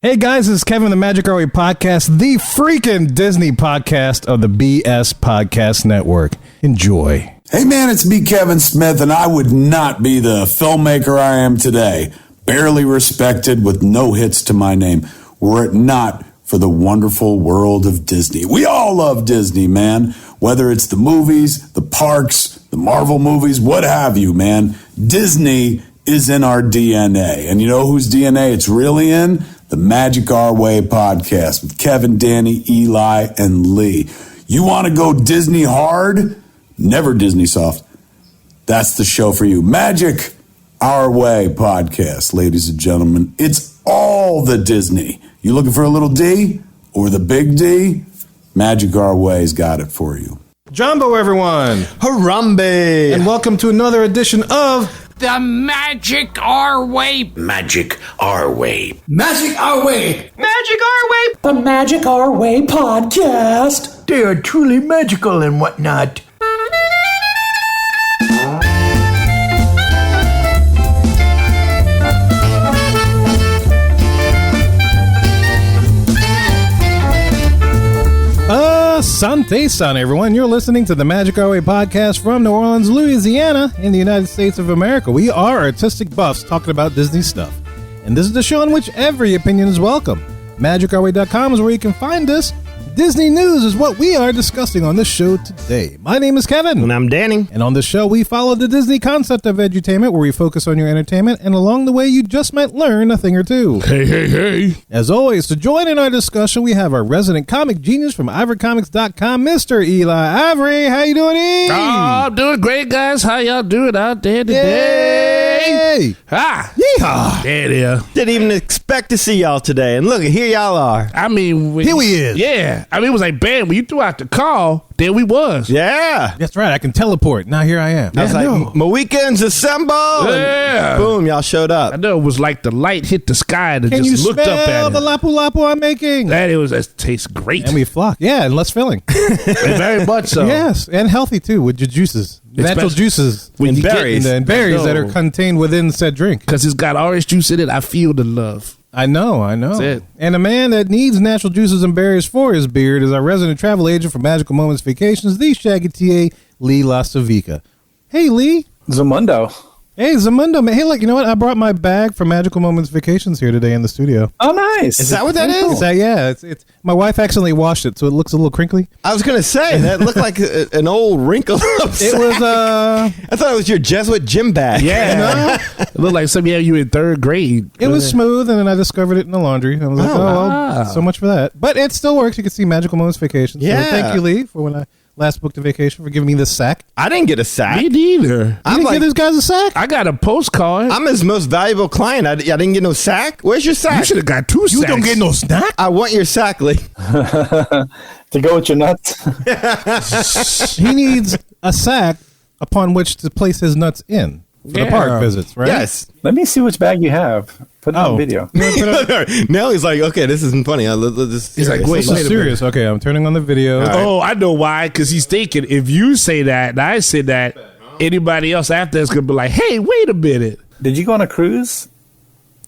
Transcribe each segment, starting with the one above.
Hey guys, this is Kevin, the Magic Our Way Podcast, the freaking Disney podcast of the BS Podcast Network. Enjoy. Hey man, it's me, Kevin Smith, and I would not be the filmmaker I am today. Barely respected with no hits to my name, were it not for the wonderful world of Disney. We all love Disney, man. Whether it's the movies, the parks, the Marvel movies, what have you, man. Disney is in our DNA. And you know whose DNA it's really in? The Magic Our Way podcast with Kevin, Danny, Eli, and Lee. You want to go Disney hard? Never Disney soft. That's the show for you. Magic Our Way podcast, ladies and gentlemen. It's all the Disney. You looking for a little D or the big D? Magic Our Way's got it for you. Jumbo, everyone. Harambe. And welcome to another edition of The Magic Our Way. Magic Our Way. Magic Our Way. Magic Our Way. The Magic Our Way podcast. They are truly magical and whatnot. Sante San, everyone. You're listening to the Magic Our Way podcast from New Orleans, Louisiana, in the United States of America. We are artistic buffs talking about Disney stuff. And this is the show in which every opinion is welcome. MagicOurWay.com is where you can find us. Disney news is what we are discussing on this show today. My name is Kevin. And I'm Danny. And on this show, we follow the Disney concept of edutainment, where we focus on your entertainment, and along the way, you just might learn a thing or two. Hey. As always, to join in our discussion, we have our resident comic genius from ivorycomics.com, Mr. Eli Ivory. How you doing, E? Oh, I'm doing great, guys. How y'all doing out there today? Yay! Ah, Yeehaw! there it is. Didn't even expect to see y'all today. And look, here y'all are. I mean, Here we is. Yeah. I mean, it was like, bam, when you threw out the call, there we was. Yeah. That's right. I can teleport. Now here I am. I was like, my weekends assemble. Yeah. And boom, y'all showed I up. know it was like the light hit the sky and Can you just looked up smell at the it. lapu lapu I'm making? That tastes great. And we flock. Yeah, and less filling. Very much so. Yes, and healthy too with your juices. Natural Especially juices. with and berries. And berries that are No. contained within said drink. Because it's got orange juice in it. I feel the love. I know. That's it. And a man that needs natural juices and berries for his beard is our resident travel agent for Magical Moments Vacations, the Shaggy TA, Lee Lasavica. Hey, Lee. Zamundo. Hey, Zamundo. Man. Hey, look, you know what? I brought my bag for Magical Moments Vacations here today in the studio. Oh, nice. Is that what that is? It's my wife accidentally washed it, so it looks a little crinkly. I was going to say, that looked like an old wrinkle up It was, I thought it was your Jesuit gym bag. Yeah. It looked like something you in third grade. it was smooth, and then I discovered it in the laundry. I was like, well, so much for that. But it still works. You can see Magical Moments Vacations. Yeah. So thank you, Lee, for when I last booked a vacation, for giving me this sack. I didn't get a sack. Me neither. You I'm didn't like, give these guys a sack? I got a postcard. I'm his most valuable client. I didn't get no sack. Where's your sack? You should have got two You sacks. don't get no snack? I want your sack, Lee. To go with your nuts. He needs a sack upon which to place his nuts in for the Yeah. park visits, right? Yes. Let me see which bag you have. Put it on video. Now he's like, okay, this isn't funny. He's like, wait, This is serious. Okay, I'm turning on the video. All right. Oh, I know why. Because he's thinking if you say that and I say that, anybody else after is going to be like, hey, wait a minute. Did you go on a cruise?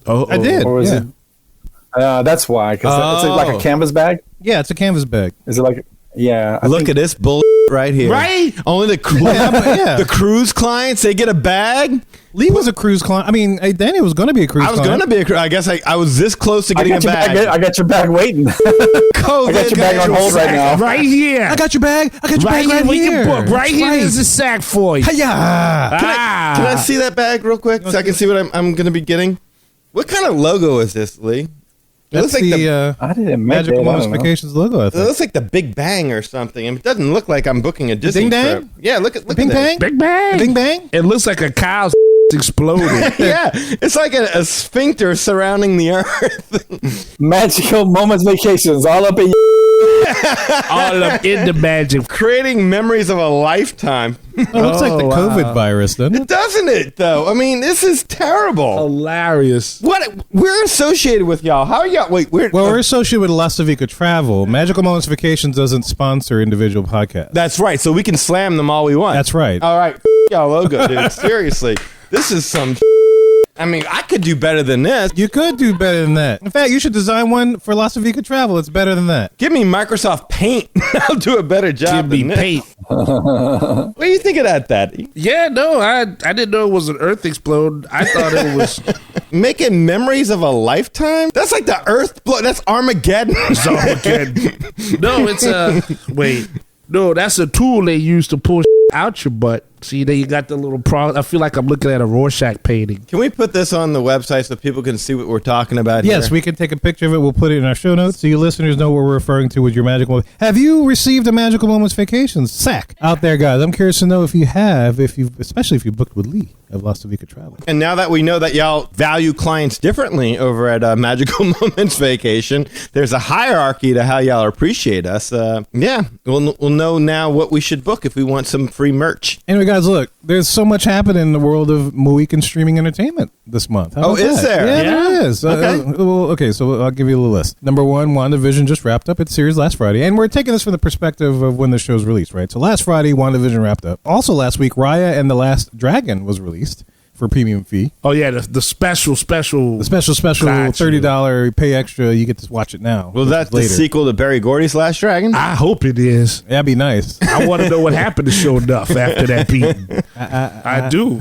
Oh, I did. Or was Yeah. it? That's why. Because it's like a canvas bag. Yeah, it's a canvas bag. Is it like? Yeah. I Look think- at this bull right here. Right? Only the Yeah. the cruise clients, they get a bag. Lee was a cruise client. I mean, Danny was going to be a cruise I was client. going to be a cruise. I guess I was this close to I getting got a your bag. bag. I got your bag waiting. COVID I got your bag on hold right now. Right here. I got your bag. I got your right bag right here. here. Book. Right here Right. is a sack for you. Hiya. Can I see that bag real quick so I can see what I'm going to be getting? What kind of logo is this, Lee? It That's looks like the I didn't make Magical it. I Moments don't know. Vacations logo, I it think. looks like the Big Bang or something. It doesn't look like I'm booking a Disney Ding Dang? trip. Yeah, look at Bing this. Bang? Big bang. Bing Bang? It looks like a cow's exploded. Yeah, it's like a sphincter surrounding the earth. Magical Moments Vacations. All up in All up in the magic. Creating memories of a lifetime. It looks like the COVID virus, doesn't it? Doesn't it, though? I mean, this is terrible. Hilarious. What? We're associated with y'all. How are y'all? Wait, we're... Well, we're associated with Lasavica Travel. Magical Moments Vacations doesn't sponsor individual podcasts. That's right, so we can slam them all we want. That's right. All right, y'all logo, dude. Seriously. This is some I mean, I could do better than this. You could do better than that. In fact, you should design one for Las Vegas Travel. It's better than that. Give me Microsoft Paint. I'll do a better job. Give me than paint. What do you think of that, Daddy? Yeah, no, I didn't know it was an Earth explode. I thought it was Making memories of a lifetime? That's like the Earth blow. That's Armageddon. Armageddon. No, it's wait. No, that's a tool they use to pull out your butt. See, there you got the little I feel like I'm looking at a Rorschach painting. Can we put this on the website so people can see what we're talking about Yes, here? we can take a picture of it. We'll put it in our show notes so you listeners know what we're referring to with your magical moment. Have you received a Magical Moments vacation sack out there, guys? I'm curious to know if you have, especially if you booked with Lee of Las Vegas Travel. And now that we know that y'all value clients differently over at Magical Moments Vacation, there's a hierarchy to how y'all appreciate us. Yeah, we'll know now what we should book if we want some free merch. Anyway, guys, look, there's so much happening in the world of Mohican streaming entertainment this month. How about is that? there? Yeah, Yeah. there is. Okay. Okay, so I'll give you a little list. Number one, WandaVision just wrapped up its series last Friday, and we're taking this from the perspective of when the show's released, right? So last Friday, WandaVision wrapped up. Also last week, Raya and the Last Dragon was released for premium fee. Oh yeah, the special. The special Gotcha. $30 pay extra. You get to watch it now. Well, that's the later. sequel to Barry Gordy's Last Dragon? I hope it is. That'd be nice. I want to know what happened to Show Enough after that beating. I do.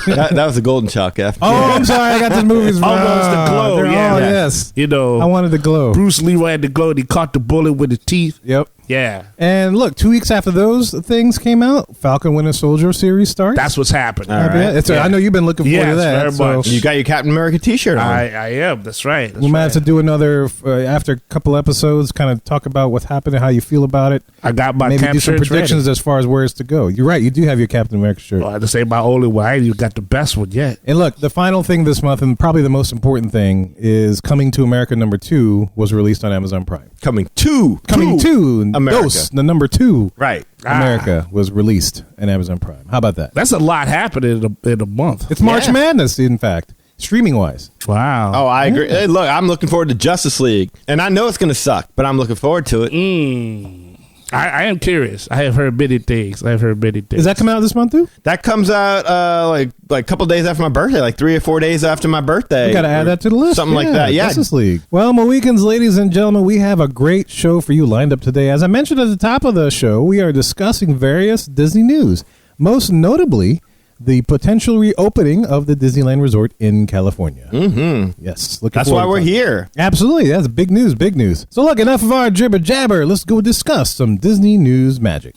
that was a golden chalk, F. Oh, I'm sorry. I got the movies wrong. Almost the glow. They're- Yeah. Oh, yes. You know, I wanted the glow. Bruce Leroy had the glow and he caught the bullet with his teeth. Yep. Yeah. And look, 2 weeks after those things came out, Falcon Winter Soldier series starts. That's what's happening. All right. It's I know you've been looking forward to Yes, that. very so much. You got your Captain America t-shirt on. I am. That's right. we might have to do another after a couple episodes, kind of talk about what's happening, how you feel about it. I got my Maybe cap do some shirts predictions ready. as far as where it's to go. You're right. You do have your Captain America shirt. Well, I just say my only one. I ain't even got the best one yet. And look, the final thing this month, and probably the most important thing, is Coming to America #2 was released on Amazon Prime. Coming to America. America. The #2 Right. America was released on Amazon Prime. How about that? That's a lot happening in a month. It's March Yeah. Madness, in fact, streaming wise. Wow. Oh, I agree. Hey, look, I'm looking forward to Justice League. And I know it's going to suck, but I'm looking forward to it. I am curious. I have heard many things. Is that coming out this month too? That comes out like a couple days after my birthday, like 3 or 4 days after my birthday. We got to add that to the list. Something like that, yeah. Justice League. Well, Mohicans, ladies and gentlemen, we have a great show for you lined up today. As I mentioned at the top of the show, we are discussing various Disney news, most notably the potential reopening of the Disneyland Resort in California. Mm-hmm. Yes. That's why we're here. Absolutely. That's big news, big news. So look, enough of our jibber jabber. Let's go discuss some Disney news magic.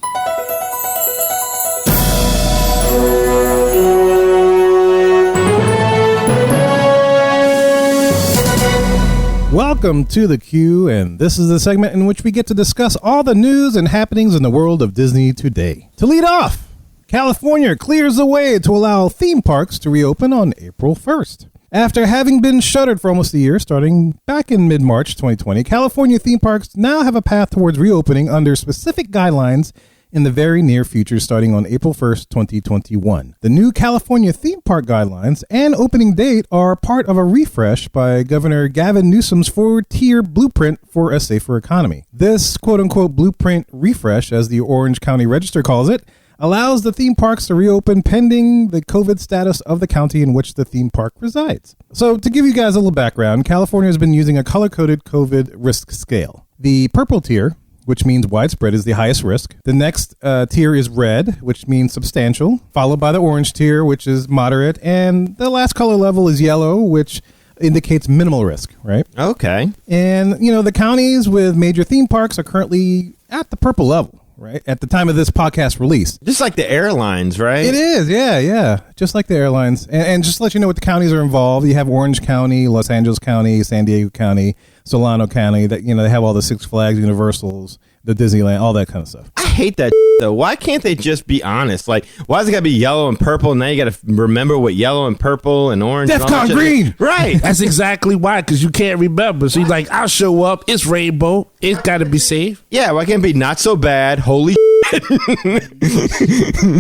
Welcome to the Q, and this is the segment in which we get to discuss all the news and happenings in the world of Disney today. To lead off, California clears the way to allow theme parks to reopen on April 1st. After having been shuttered for almost a year, starting back in mid-March 2020, California theme parks now have a path towards reopening under specific guidelines in the very near future, starting on April 1st, 2021. The new California theme park guidelines and opening date are part of a refresh by Governor Gavin Newsom's 4-tier blueprint for a safer economy. This quote-unquote blueprint refresh, as the Orange County Register calls it, allows the theme parks to reopen pending the COVID status of the county in which the theme park resides. So to give you guys a little background, California has been using a color-coded COVID risk scale. The purple tier, which means widespread, is the highest risk. The next tier is red, which means substantial, followed by the orange tier, which is moderate, and the last color level is yellow, which indicates minimal risk, right? Okay. And, you know, the counties with major theme parks are currently at the purple level, right? At the time of this podcast release. Just like the airlines, right? It is, yeah. Just like the airlines. And just to let you know what the counties are involved, you have Orange County, Los Angeles County, San Diego County, Solano County, that, you know, they have all the Six Flags, Universals, the Disneyland, all that kind of stuff. I hate that though. Why can't they just be honest? Like, why is it got to be yellow and purple? Now you got to remember what yellow and purple and orange and all that DEFCON shit green. is. Right. That's exactly why, because you can't remember. So you're like, I'll show up. It's rainbow. It's got to be safe. Yeah, why can't it be not so bad? Holy shit.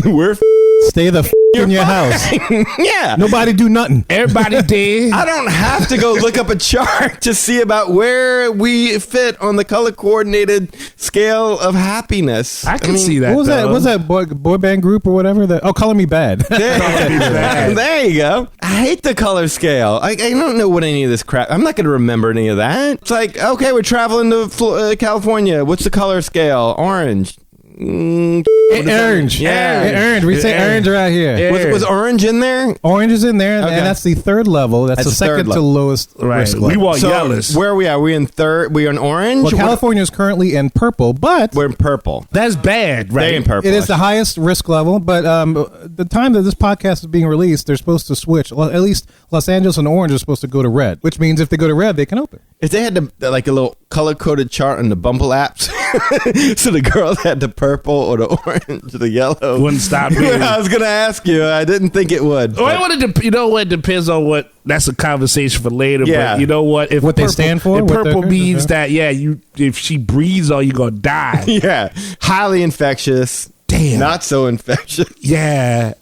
We're Stay the in your house. Yeah. Nobody do nothing. Everybody dead. I don't have to go look up a chart to see about where we fit on the color coordinated scale of happiness. I can see that. What was that? though. What was that boy band group or whatever? Color Me Bad. There you go. I hate the color scale. I don't know what any of this crap. I'm not going to remember any of that. It's like, okay, we're traveling to California. What's the color scale? Orange. Orange. Yeah. Orange. We say orange right here. Was orange in there? Orange is in there, Okay. and that's the third level. That's the the third second to level. lowest Right. risk We level. want So yellows. where are we at? Are we in third? We are in orange? Well, California is currently in purple, but We're in purple. That's bad, right? They in purple. it is the highest risk level. But the time that this podcast is being released, they're supposed to switch. Well, at least Los Angeles and Orange are supposed to go to red, which means if they go to red, they can open. If they had like a little color-coded chart on the Bumble apps, so the girls had the purple or the orange or the yellow. Wouldn't stop me. I was going to ask you. I didn't think it would. Well, you know what? Depends on what. That's a conversation for later. Yeah. But you know what? If What they stand for? If What purple they're- means that, if she breathes on, you're gonna die. Yeah. Highly infectious. Damn. Not so infectious. Yeah.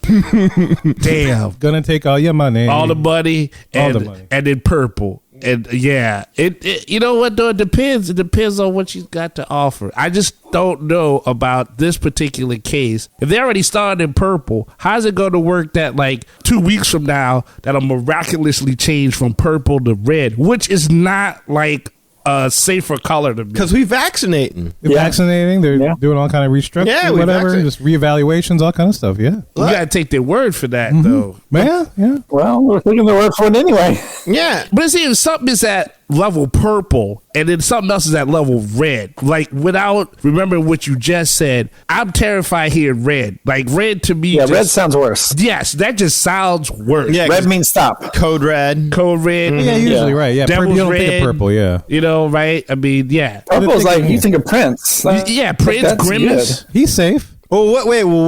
Damn. Gonna take all your money. All the money and All the money. and then purple. And yeah, it you know what though? It depends. It depends on what she's got to offer. I just don't know about this particular case. If they already started in purple, how's it going to work that like 2 weeks from now that'll miraculously change from purple to red, which is not like a safer color to me. Because we vaccinating. They're vaccinating. They're Yeah. doing all kind of restructuring, Yeah, we whatever, vaccinate. just reevaluations, all kind of stuff. Yeah, You got to take their word for that Mm-hmm. though. yeah. Well, we're taking the word for it anyway. Yeah. But see, if something is at level purple and then something else is at level red, like without remembering what you just said, I'm terrified hearing red. Like red to me, Yeah, just, red sounds worse. yes, that just sounds worse. Yeah. Red means stop. Code red. Code red, Yeah, usually, right. Yeah, Devil's you don't think red. of purple, yeah. You know, right? I mean, yeah, Purple is like thinking- you think of Prince. yeah. Like, Prince that's Grimace. good. He's safe. Well,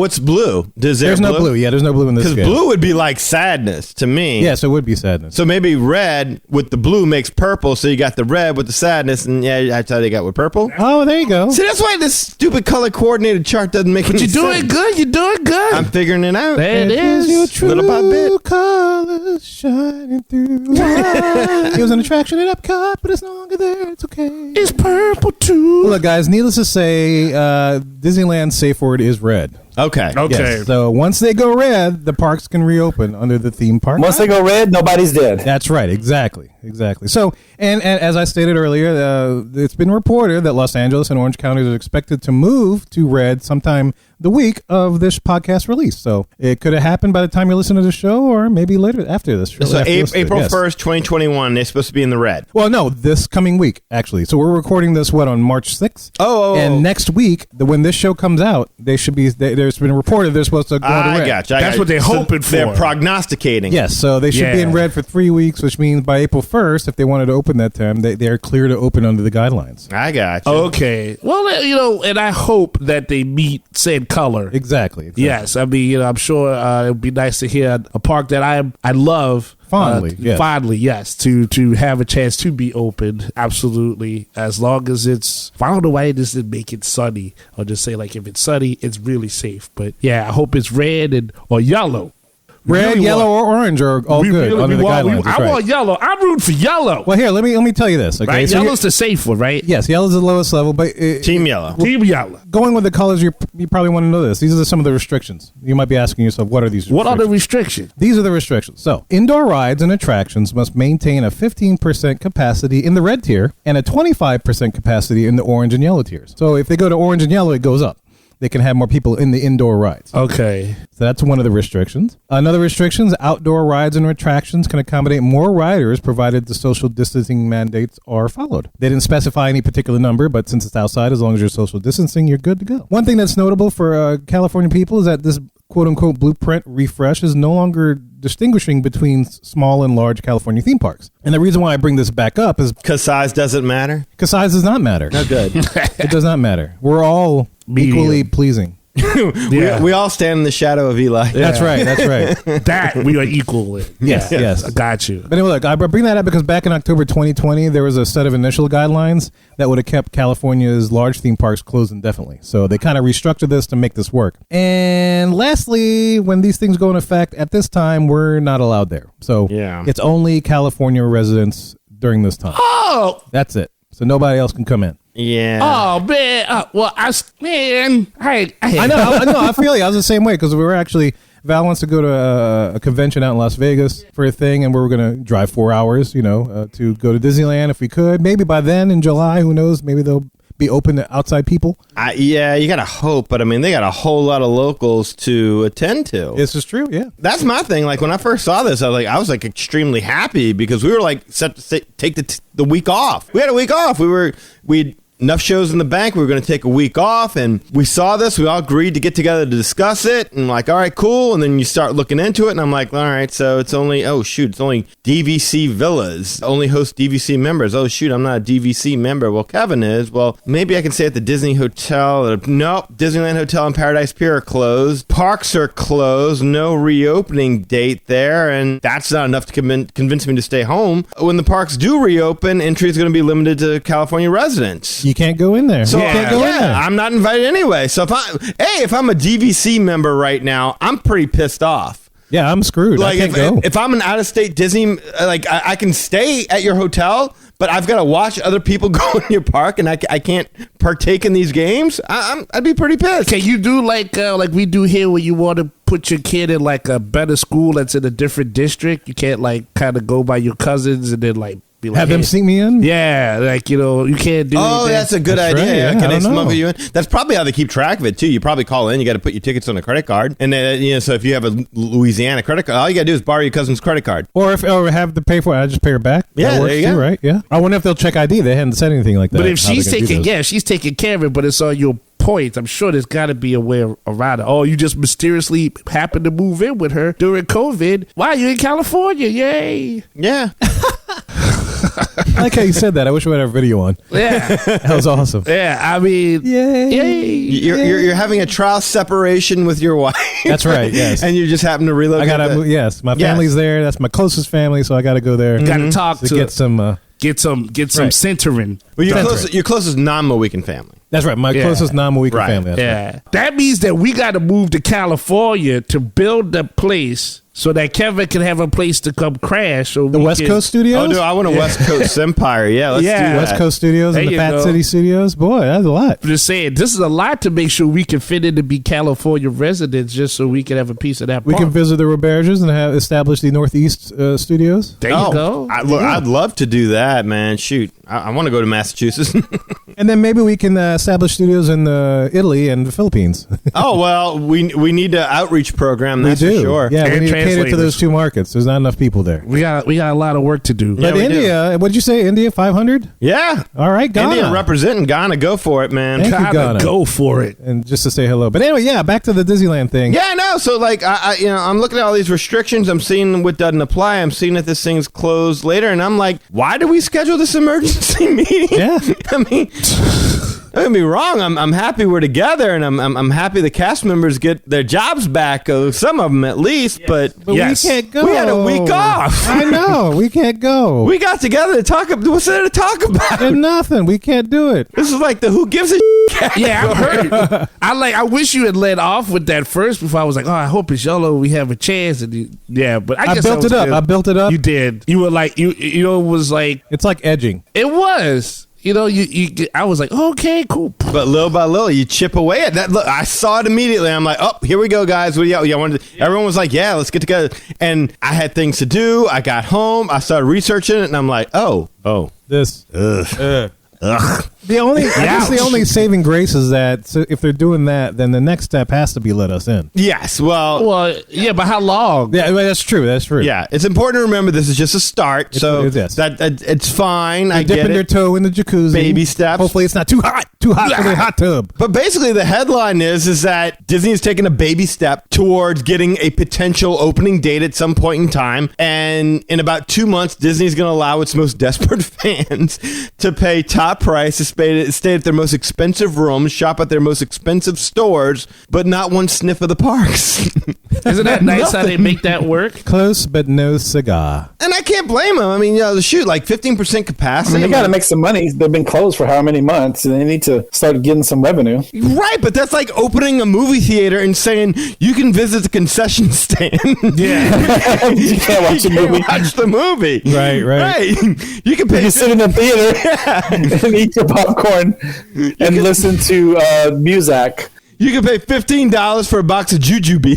what's blue? There's no blue. Yeah, there's no blue in this Because scale. blue would be like sadness to me. Yeah, so it would be sadness. So maybe red with the blue makes purple, so you got the red with the sadness, and yeah, that's how they got with purple. Oh, there you go. See, that's why this stupid color coordinated chart doesn't make But any you're doing sense. good. You're doing good. I'm figuring it out. there it There's is. your true Little by bit. colors shining through. It was an attraction at Epcot, but it's no longer there. It's okay. It's purple too. Look, guys, needless to say, Disneyland's safe word is red. Okay. Okay. Yes, so once they go red, the parks can reopen under the theme park. Once they go red, nobody's dead. That's right. Exactly. So, and as I stated earlier, it's been reported that Los Angeles and Orange counties are expected to move to red sometime the week of this podcast release. So it could have happened by the time you listen to the show, or maybe later after this show. So after you listen to it, April yes. 1st, 2021, they're supposed to be in the red. Well, no, this coming week, actually. So we're recording this, on March 6th? Oh. And next week, when this show comes out, they should be, there's been reported they're supposed to go to I red. got you. That's what they're hoping for. They're prognosticating. Yes, so they should be in Yeah. red for 3 weeks, which means by April 1st, if they wanted to open that time, they are clear to open under the guidelines. I got you. Okay. Well, you know, and I hope that they meet said color. Exactly. Yes, I mean, you know, I'm sure it would be nice to hear a park that I love Fondly, yes. fondly, yes, to have a chance to be opened. Absolutely, as long as it's. I don't know why it doesn't make it sunny, or just say like if it's sunny, it's really safe. But yeah, I hope it's red or yellow. Red, Really yellow, want- or orange are all good under the guidelines. That's I right. want yellow. I'm rooting for yellow. Well, here, let me tell you this. Okay, Right, so yellow's the safe one, right? yes, yellow's the lowest level, but Team yellow. Team yellow. going with the colors, you probably want to know this. These are some of the restrictions. You might be asking yourself, what are these? What are the restrictions? restrictions? These are the restrictions. So, indoor rides and attractions must maintain a 15% capacity in the red tier and a 25% capacity in the orange and yellow tiers. So, if they go to orange and yellow, it goes up. They can have more people in the indoor rides. Okay. So that's one of the restrictions. Another restriction is outdoor rides and attractions can accommodate more riders provided the social distancing mandates are followed. They didn't specify any particular number, but since it's outside, as long as you're social distancing, you're good to go. One thing that's notable for California people is that this quote-unquote blueprint refresh is no longer distinguishing between small and large California theme parks. And the reason why I bring this back up is Because size doesn't matter. because size does not matter. No good. It does not matter. We're all Medium. equally pleasing. We all stand in the shadow of Eli. That's right. That's right. That we are equal with. Yes, yes. I got you. But anyway, look, I bring that up because back in October 2020, there was a set of initial guidelines that would have kept California's large theme parks closed indefinitely. So they kind of restructured this to make this work. And lastly, when these things go in effect, at this time, we're not allowed there. So it's only California residents during this time. Oh! That's it. So nobody else can come in. Yeah. Oh, man. I know. I feel you. I was the same way because we were actually... Val wants to go to a convention out in Las Vegas for a thing, and we were going to drive 4 hours, to go to Disneyland if we could. Maybe by then in July, who knows? Maybe they'll be open to outside people. Yeah, you got to hope, but I mean, they got a whole lot of locals to attend to. This is true, yeah. That's my thing. Like when I first saw this, I was extremely happy because we were like set to take the week off. We had a week off. We'd enough shows in the bank. We were going to take a week off, and we saw this. We all agreed to get together to discuss it, and like, all right, cool. And then you start looking into it, and I'm like, all right, so it's only DVC villas, only host DVC members. Oh shoot, I'm not a DVC member. Well, Kevin is. Well, maybe I can stay at the Disney Hotel. Nope, Disneyland Hotel and Paradise Pier are closed. Parks are closed. No reopening date there, and that's not enough to convince me to stay home. When the parks do reopen, entry is going to be limited to California residents. You can't go in there. So you can't go in there. I'm not invited anyway. So if I'm a DVC member right now, I'm pretty pissed off. Yeah, I'm screwed. Like I can't go. If I'm an out-of-state Disney, like I can stay at your hotel, but I've got to watch other people go in your park, and I can't partake in these games. I'd be pretty pissed. Can you do like we do here, where you want to put your kid in like a better school that's in a different district? You can't like kind of go by your cousins and then like. Have them sneak me in? Yeah, like, you can't do Oh, anything. that's a good That's idea. right, yeah, Can I they don't know. smuggle you in? That's probably how they keep track of it, too. You probably call in. You got to put your tickets on a credit card. And, so if you have a Louisiana credit card, all you got to do is borrow your cousin's credit card. Or have to pay for it, I just pay her back. Yeah, that works there you too, go. right? Yeah. I wonder if they'll check ID. They hadn't said anything like that. But if how she's they're gonna do this. she's taking care of it, but it's on your points, I'm sure there's got to be a way around it. Oh, you just mysteriously happened to move in with her during COVID. Wow, you're in California. Yay. Yeah. I like how you said that. I wish we had our video on. Yeah. That was awesome. Yeah, I mean, Yay. You're having a trial separation with your wife. That's right, yes. And you just happen to relocate. Yes, my family's there. That's my closest family, so I got to go there. got to talk to get some... get some Right. centering. Well, your closest non-Mohican family. That's right. My closest non-Mohican Right. family. That's Yeah. right. That means that we got to move to California to build a place so that Kevin can have a place to come crash. So The West Coast Studios? Oh, no, I want a West Coast Empire. Yeah, let's do that. West Coast Studios There and the you Fat go. City Studios. Boy, that's a lot. I'm just saying, this is a lot to make sure we can fit in to be California residents just so we can have a piece of that We park. can visit the Roberges and have established the Northeast Studios. There you go. I'd love to do that, man. Shoot. I want to go to Massachusetts. And then maybe we can establish studios in Italy and the Philippines. Oh, well, we need an outreach program, We that's do. for sure. Yeah, we And need to cater to translators. those two markets. There's not enough people there. We got a lot of work to do. Yeah, But we do. India, what'd you say? India, 500? Yeah. All right, Ghana. India representing Ghana. Go for it, man. Thank you, Gotta Ghana. go for it. And just to say hello. But anyway, yeah, back to the Disneyland thing. Yeah, no. So, like, I'm looking at all these restrictions. I'm seeing what doesn't apply. I'm seeing that this thing's closed later, and I'm like, why do we schedule this emergency meeting? Yeah. I mean, don't get me wrong. I'm happy we're together, and I'm happy the cast members get their jobs back. Some of them at least, but But Yes. we can't go. we had a week off. I know. We can't go. We got together to talk. What's there to talk about? There's nothing. We can't do it. This is like the who gives a Yeah, I'm hurt. I wish you had led off with that first before I was like, oh, I hope it's YOLO. We have a chance. And but I guess built that was it up. good. I built it up. You did. You were like, you know, it was like, It's like edging. it was. You know, I was like, okay, cool. But little by little, you chip away at that. Look, I saw it immediately. I'm like, oh, here we go, guys. What do you wanted? Everyone was like, yeah, let's get together. And I had things to do. I got home. I started researching it, and I'm like, oh. This. Ugh. I guess the only saving grace is that if they're doing that, then the next step has to be let us in. Yes. Well, yeah, but how long? Yeah, well, that's true. That's true. yeah. It's important to remember this is just a start. So yes. that it's fine. I They're get dipping their it. toe in the jacuzzi. Baby steps. Hopefully it's not too hot for the hot tub. But basically, the headline is that Disney is taking a baby step towards getting a potential opening date at some point in time. And in about 2 months, Disney's going to allow its most desperate fans to pay top top price, stay at their most expensive rooms, shop at their most expensive stores, but not one sniff of the parks. Isn't that nice how they make that work? Close, but no cigar. And I can't blame them. I mean, shoot, like 15% capacity. I mean, they got to make some money. They've been closed for how many months, and they need to start getting some revenue. Right, but that's like opening a movie theater and saying you can visit the concession stand. Yeah. You can't watch the movie. Watch the movie. Right. You can pay. You sit in the theater and eat your popcorn and listen to Muzak. You can pay $15 for a box of jujube,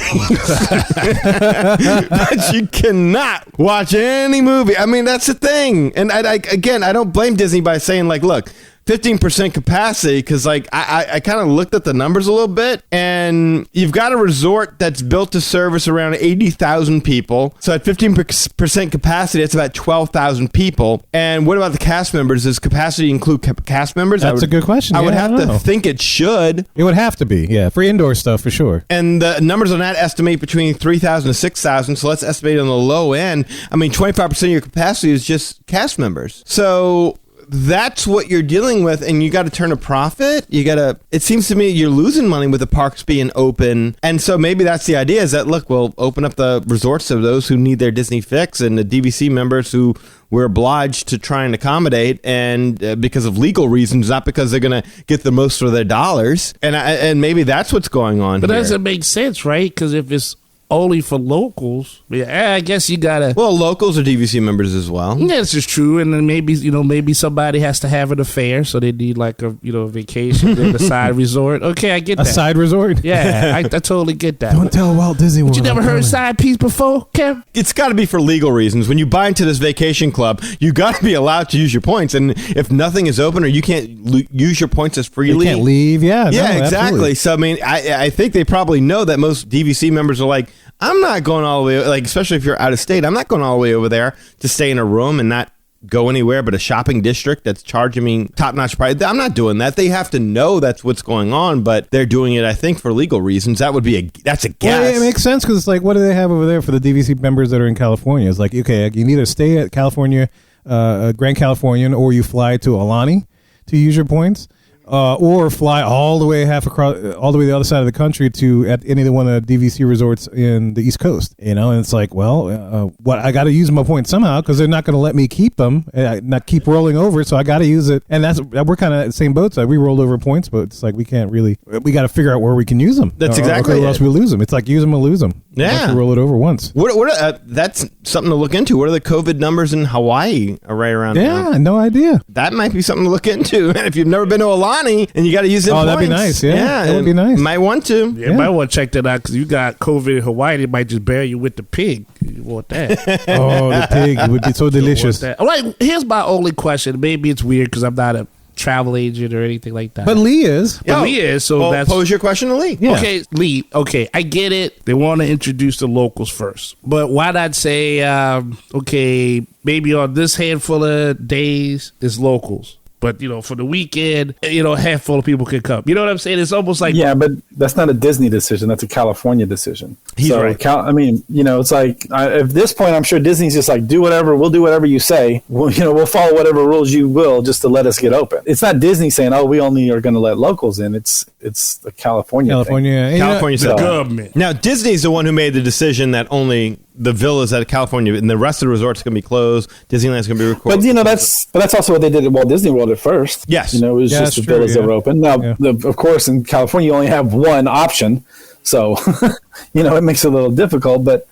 but you cannot watch any movie. I mean, that's the thing. And I don't blame Disney by saying, like, look, 15% capacity, because like I kind of looked at the numbers a little bit, and you've got a resort that's built to service around 80,000 people. So at 15% capacity, that's about 12,000 people. And what about the cast members? Does capacity include cast members? That's a good question. I would have to know. think it should. It would have to be, yeah, for indoor stuff for sure. And the numbers on that estimate between 3,000 to 6,000. So let's estimate on the low end. I mean, 25% of your capacity is just cast members. So that's what you're dealing with, and you got to turn a profit. It seems to me you're losing money with the parks being open. And so maybe that's the idea, is that, look, we'll open up the resorts to those who need their Disney fix, and the DVC members who we're obliged to try and accommodate, and because of legal reasons, not because they're going to get the most for their dollars. And maybe that's what's going on. But here. doesn't make sense, right? Because if it's only for locals, I guess you gotta. Well, locals are DVC members as well. Yeah, this is true. And then maybe somebody has to have an affair, so they need like a vacation in a side resort. Okay, I get that. A side resort? Yeah, I totally get that. Don't tell Walt Disney World. But you never heard side piece before, Kev? It's got to be for legal reasons. When you buy into this vacation club, you got to be allowed to use your points. And if nothing is open or you can't use your points as freely, you can't leave. Yeah, yeah, no, exactly. Absolutely. So I mean, I think they probably know that most DVC members are like, I'm not going all the way, like, especially if you're out of state, I'm not going all the way over there to stay in a room and not go anywhere but a shopping district that's charging me top-notch price. I'm not doing that. They have to know that's what's going on, but they're doing it, I think, for legal reasons. That's a guess. Well, it makes sense, because it's like, what do they have over there for the DVC members that are in California? It's like, okay, you either stay at California, Grand Californian, or you fly to Alani to use your points. Or fly all the way all the way to the other side of the country to at any one of the DVC resorts in the East Coast, and it's like, well, what I got to use my points somehow, because they're not going to let me keep them, not keep rolling over, so I got to use it, and we're kind of at the same boat side. We rolled over points, but it's like we got to figure out where we can use them. That's exactly or else we lose them. It's like use them or lose them. Yeah, roll it over once. That's something to look into. What are the COVID numbers in Hawaii right around now? Yeah, no idea. That might be something to look into. If you've never been to Alani and you got to use them, that'd be nice. Yeah, that would be nice. Might want to. Yeah, might want to check that out, because you got COVID in Hawaii. They might just bury you with the pig. You want that? Oh, the pig! It would be so delicious. All right, here's my only question. Maybe it's weird because I'm not a travel agent or anything like that. But Lee is. So that's pose your question to Lee. Yeah. Okay, Lee. Okay, I get it. They want to introduce the locals first, but why not say, okay, maybe on this handful of days is locals, but for the weekend, a handful of people can come. You know what I'm saying? It's almost like, yeah, but that's not a Disney decision. That's a California decision. He's right. It's like at this point, I'm sure Disney's just like, we'll do whatever you say. We'll follow whatever rules you will, just to let us get open. It's not Disney saying, we only are going to let locals in. It's the California's the government. Now Disney's the one who made the decision that only the villas at California and the rest of the resorts are going to be closed. Disneyland's going to be recorded. But that's also what they did at Walt Disney World at first. Yes, it was just the villas that were open. Now, of course, in California, you only have one option, so it makes it a little difficult. But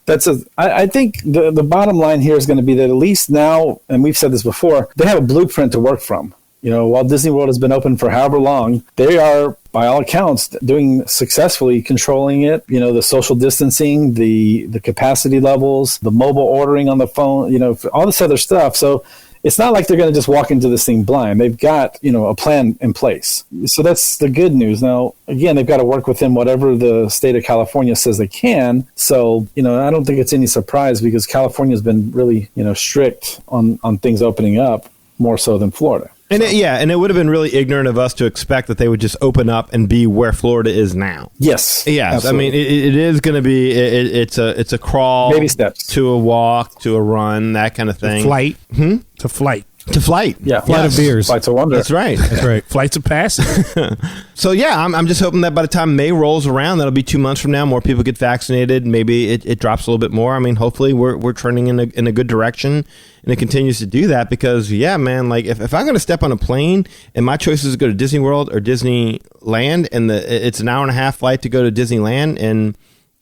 I think the bottom line here is going to be that at least now, and we've said this before, they have a blueprint to work from. While Disney World has been open for however long, they are, by all accounts, doing successfully controlling it. The social distancing, the capacity levels, the mobile ordering on the phone, all this other stuff. So it's not like they're going to just walk into this thing blind. They've got, a plan in place. So that's the good news. Now, again, they've got to work within whatever the state of California says they can. So, I don't think it's any surprise, because California has been really, strict on things opening up, more so than Florida. And it would have been really ignorant of us to expect that they would just open up and be where Florida is now. Yes. Yes. Absolutely. I mean, it is going to be, it's a crawl. Baby steps. To a walk, to a run, that kind of thing. To flight. To flight. Yeah. Flight of beers. Flights of wonder. That's right. That's right. Flights of passage. So yeah, I'm just hoping that by the time May rolls around, that'll be 2 months from now, more people get vaccinated. Maybe it drops a little bit more. I mean, hopefully we're trending in a good direction, and it continues to do that because yeah, man, like if I'm going to step on a plane and my choice is to go to Disney World or Disneyland, and it's an hour and a half flight to go to Disneyland and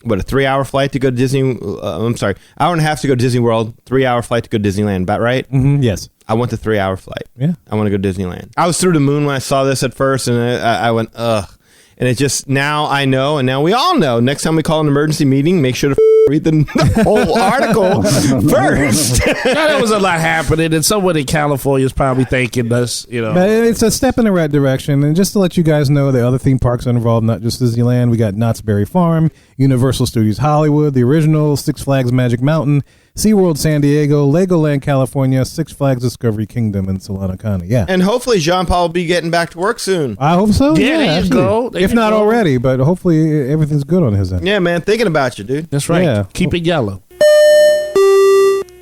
a 3-hour flight to go to Disney. I'm sorry, hour and a half to go to Disney World, 3-hour flight to go to Disneyland. About right? Mm-hmm, yes. I want the 3-hour flight. Yeah. I want to go to Disneyland. I was through the moon when I saw this at first, and I went, ugh. And it just, now I know, and now we all know. Next time we call an emergency meeting, make sure to read the whole article first. There was a lot happening, and someone in California is probably thanking us, you know. But it's a step in the right direction. And just to let you guys know, the other theme parks are involved, not just Disneyland. We got Knott's Berry Farm, Universal Studios Hollywood, the original, Six Flags Magic Mountain, SeaWorld San Diego, Legoland California, Six Flags Discovery Kingdom, and Solana County. Yeah. And hopefully Jean-Paul will be getting back to work soon. I hope so. Yeah, there you actually. go. There if you not go. already, but hopefully everything's good on his end. Yeah, man, thinking about you, dude. That's right. Yeah. Keep it yellow.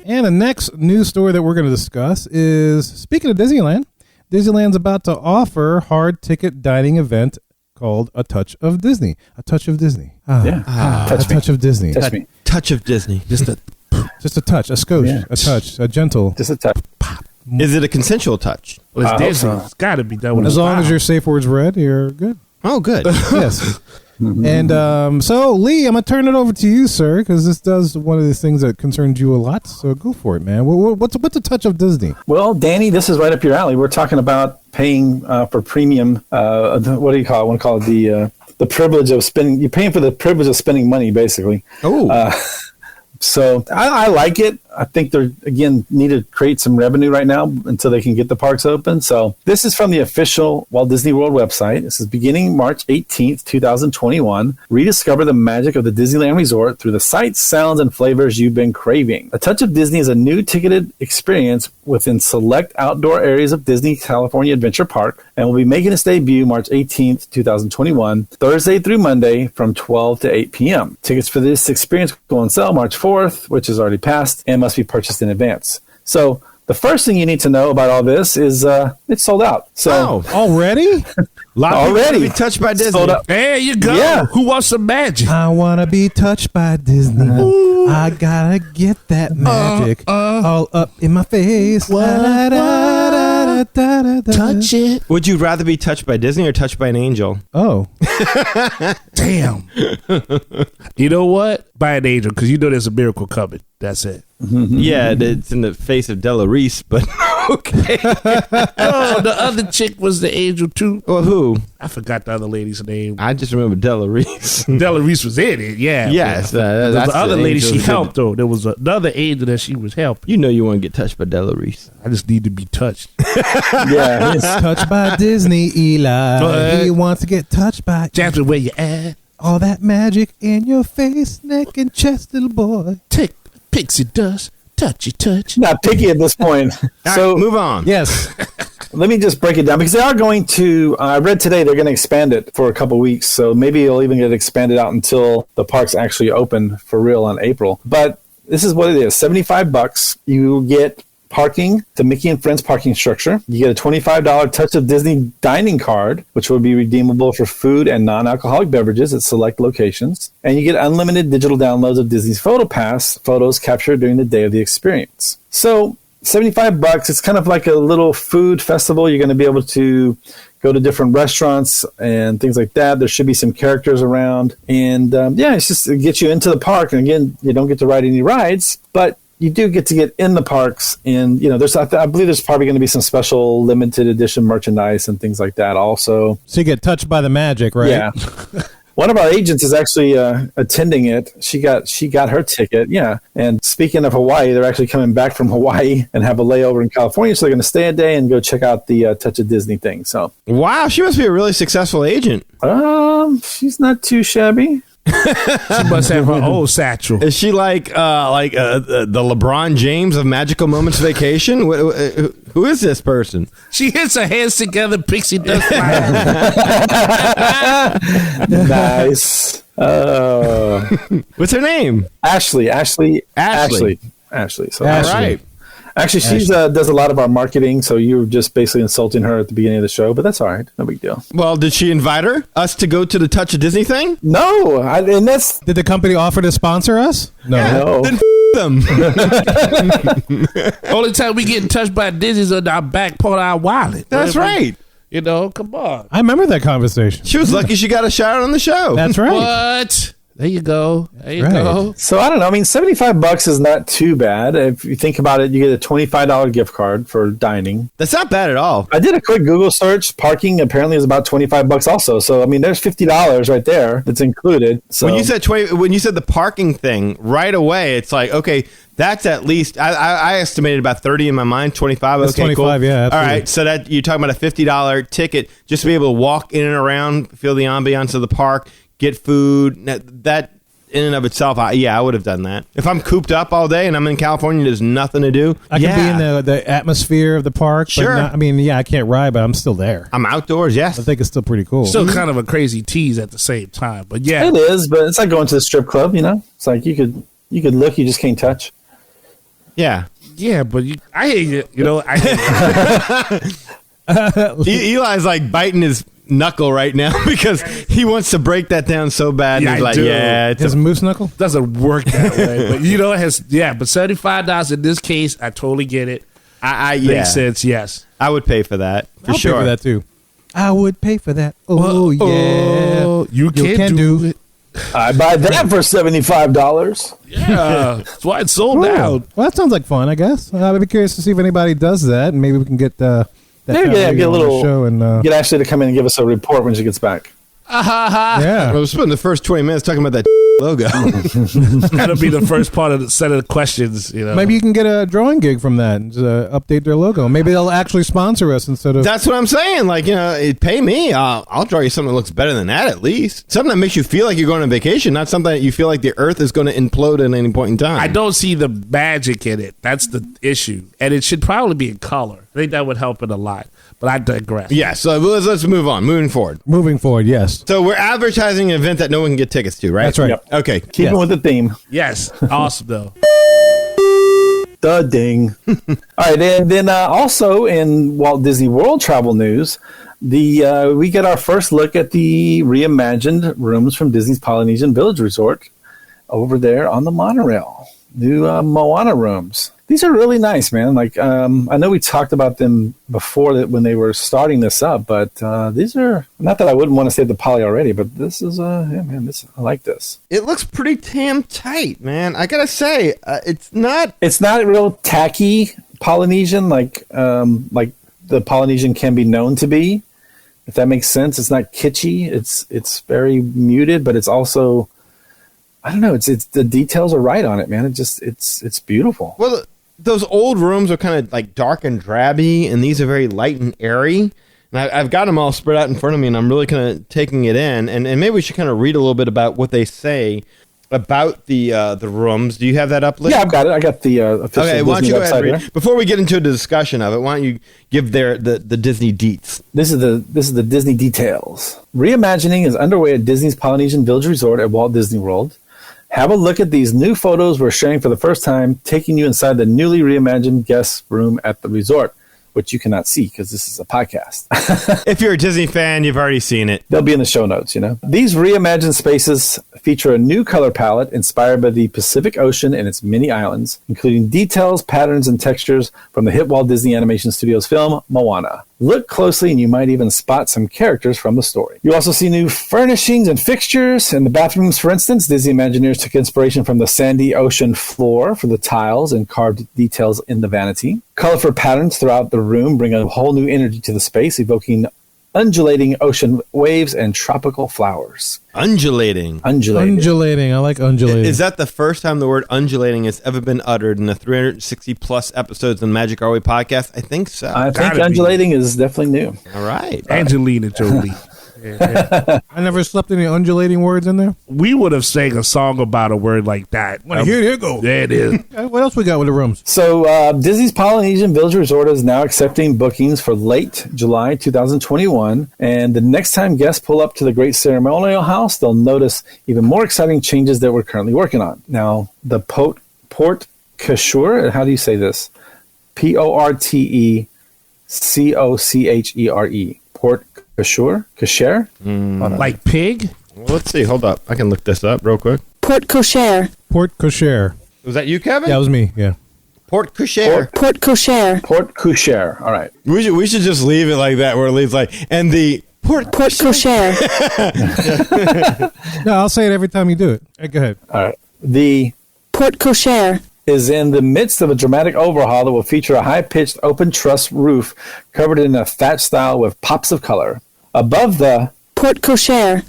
And the next news story that we're going to discuss is, speaking of Disneyland, Disneyland's about to offer hard ticket dining event called A Touch of Disney. A Touch of Disney. Yeah. A touch of Disney. Touch me. Touch of Disney. Just a touch, a skosh, Yeah. a touch, a gentle. Just a touch. Is it a consensual touch? Well, it's I hope Disney. so. It's got to be done with As a long as smile. your safe word's read, you're good. Oh, good. Yes. And so, Lee, I'm going to turn it over to you, sir, because this does one of these things that concerns you a lot. So go for it, man. What's a touch of Disney? Well, Danny, this is right up your alley. We're talking about paying for premium. What do you call it? I want to call it the privilege of spending. You're paying for the privilege of spending money, basically. Oh. So I like it. I think they're, again, need to create some revenue right now until they can get the parks open. So this is from the official Walt Disney World website. This is beginning March 18th, 2021. Rediscover the magic of the Disneyland Resort through the sights, sounds, and flavors you've been craving. A Touch of Disney is a new ticketed experience within select outdoor areas of Disney California Adventure Park and will be making its debut March 18th, 2021, Thursday through Monday from 12 to 8 p.m. Tickets for this experience go on sale March 4th, which is already passed, and must be purchased in advance. So the first thing you need to know about all this is it's sold out. So Already? already Be touched by Disney. sold out. There you go. Yeah. Who wants some magic? I want to be touched by Disney. I got to get that magic all up in my face. Touch it. Would you rather be touched by Disney or touched by an angel? Oh. Damn. You know what? By an angel, because you know there's a miracle coming. That's it. Yeah, it's in the face of Della Reese, but okay. Oh, the other chick was the angel too. Well, who? I forgot the other lady's name. I just remember Della Reese. Della Reese was in it, yeah. Yes, There was that's the other the lady she angels helped, though. There was another angel that she was helping. You know you want to get touched by Della Reese. I just need to be touched. Yeah. It's touched by Disney, Eli. He wants to get touched by Jasmine, where you at? all that magic in your face, neck, and chest, little boy. Take pixie dust, touchy touch. Not picky at this point. So Move on. Yes. let me just break it down because they are going to, I read today they're going to expand it for a couple weeks. So maybe it'll even get expanded out until the parks actually open for real in April. But this is what it is. $75. You get parking, the Mickey and Friends parking structure. You get a $25 Touch of Disney dining card, which will be redeemable for food and non-alcoholic beverages at select locations. And you get unlimited digital downloads of Disney's Photo Pass, photos captured during the day of the experience. So $75, it's kind of like a little food festival. You're going to be able to go to different restaurants and things like that. There should be some characters around. And it's just it gets you into the park. And again, you don't get to ride any rides, but you do get to get in the parks. And, I believe there's probably going to be some special limited edition merchandise and things like that also. So you get touched by the magic, right? Yeah. One of our agents is actually attending it. She got her ticket. Yeah. And speaking of Hawaii, they're actually coming back from Hawaii and have a layover in California. So they're going to stay a day and go check out the Touch of Disney thing. So, Wow, she must be a really successful agent. she's not too shabby. She must have her own satchel. Is she like the LeBron James of Magical Moments Vacation? Who is this person? She hits her hands together, pixie dust flying. Nice. What's her name? Ashley. So All right. Actually, she does a lot of our marketing, so you were just basically insulting her at the beginning of the show, but that's all right. No big deal. Well, did she invite us to go to the Touch of Disney thing? No, and that's... Did the company offer to sponsor us? No. Then them. Only time we get touched by Disney's on our back part of our wallet. That's right. You know, come on. I remember that conversation. She was lucky she got a shout out on the show. That's right. What? There you go. There you Right. go. So I don't know. I mean, $75 is not too bad. If you think about it, you get a $25 gift card for dining. That's not bad at all. I did a quick Google search. Parking apparently is about $25 also. So I mean, there's $50 right there that's included. So When you said the parking thing right away, it's like, okay, that's at least I estimated about 30 in my mind, 25. That's okay, 25, cool. yeah, All absolutely. right, so that you're talking about a $50 ticket just to be able to walk in and around, feel the ambiance of the park, get food. That in and of itself, I would have done that. If I'm cooped up all day and I'm in California, there's nothing to do. I can be in the atmosphere of the park. Sure. But not, I mean, yeah, I can't ride, but I'm still there. I'm outdoors. Yes. I think it's still pretty cool. Still kind of a crazy tease at the same time. But yeah. it is, but it's like going to the strip club, you know? It's like you could look, you just can't touch. Yeah. Yeah, but I hate it. You know, I hate it. Eli's like biting his knuckle right now because he wants to break that down so bad. Yeah, He's I like, do. yeah, it's His moose knuckle? Doesn't work that way. But you know, it has, but $75 in this case, I totally get it. Makes sense, yes. I would pay for that for I'll sure. pay for that too. I would pay for that. Oh, yeah. Oh, you can do it. I buy that for $75. Yeah, that's why it's sold Cool. out. Well, that sounds like fun, I guess. I would be curious to see if anybody does that, and maybe we can get that Maybe lady get a on the little show and get Ashley to come in and give us a report when she gets back. yeah. I was spending the first 20 minutes talking about that logo. That'll be the first part of the set of questions. You know, Maybe you can get a drawing gig from that and update their logo. Maybe they'll actually sponsor us instead of. That's what I'm saying. Like, pay me. I'll draw you something that looks better than that at least. Something that makes you feel like you're going on vacation, not something that you feel like the earth is going to implode at any point in time. I don't see the magic in it. That's the issue, and it should probably be in color. I think that would help it a lot. But I digress. Yeah, so let's move on. Moving forward, yes. So we're advertising an event that no one can get tickets to, right? That's right. Yep. Okay. Keep it with the theme. Yes, awesome though. The ding. All right, and then also in Walt Disney World travel news, we get our first look at the reimagined rooms from Disney's Polynesian Village Resort over there on the monorail. New Moana Rooms. These are really nice, man. Like, I know we talked about them before that when they were starting this up, but these are, not that I wouldn't want to say the Poly already, but this is, I like this. It looks pretty damn tight, man. I gotta say, it's not real tacky Polynesian like the Polynesian can be known to be, if that makes sense. It's not kitschy. It's very muted, but it's also, I don't know. It's the details are right on it, man. It's beautiful. Well, those old rooms are kind of like dark and drabby, and these are very light and airy. And I've got them all spread out in front of me, and I'm really kind of taking it in. And maybe we should kind of read a little bit about what they say about the rooms. Do you have that up, Lee? Yeah, I've got it. I got the official Okay, why don't Disney you go ahead website and read? here. Before we get into a discussion of it, why don't you give the Disney deets? This is the Disney details. Reimagining is underway at Disney's Polynesian Village Resort at Walt Disney World. Have a look at these new photos we're sharing for the first time, taking you inside the newly reimagined guest room at the resort, which you cannot see because this is a podcast. If you're a Disney fan, you've already seen it. They'll be in the show notes, you know. These reimagined spaces feature a new color palette inspired by the Pacific Ocean and its many islands, including details, patterns, and textures from the hit Walt Disney Animation Studios film, Moana. Look closely and you might even spot some characters from the story. You also see new furnishings and fixtures. In the bathrooms, for instance, Disney Imagineers took inspiration from the sandy ocean floor for the tiles and carved details in the vanity. Colorful patterns throughout the room bring a whole new energy to the space, evoking undulating ocean waves and tropical flowers. Undulating. Undulating. I like undulating. Is that the first time the word undulating has ever been uttered in the 360 plus episodes of the Magic Our Way podcast? I think so. I think Gotta be. undulating is definitely new. All right. Angelina Jolie. Yeah. I never slept any undulating words in there. We would have sang a song about a word like that. Here you go. There it is. What else we got with the rooms? So Disney's Polynesian Village Resort is now accepting bookings for late July 2021. And the next time guests pull up to the Great Ceremonial House, they'll notice even more exciting changes that we're currently working on. Now, the Port Cashur, how do you say this? Portcochere. Port Cochere? Like pig? Well, let's see. Hold up. I can look this up real quick. Port Cochere. Port Cochere. Was that you, Kevin? Yeah, that was me. Yeah. Port Cochere. Port Cochere. Port Cochere. All right. We should just leave it like that, where it leaves like, and the Port Cochere. No, I'll say it every time you do it. Hey, go ahead. All right. The Port Cochere is in the midst of a dramatic overhaul that will feature a high-pitched open truss roof covered in a thatch style with pops of color. Above the Port Cochere,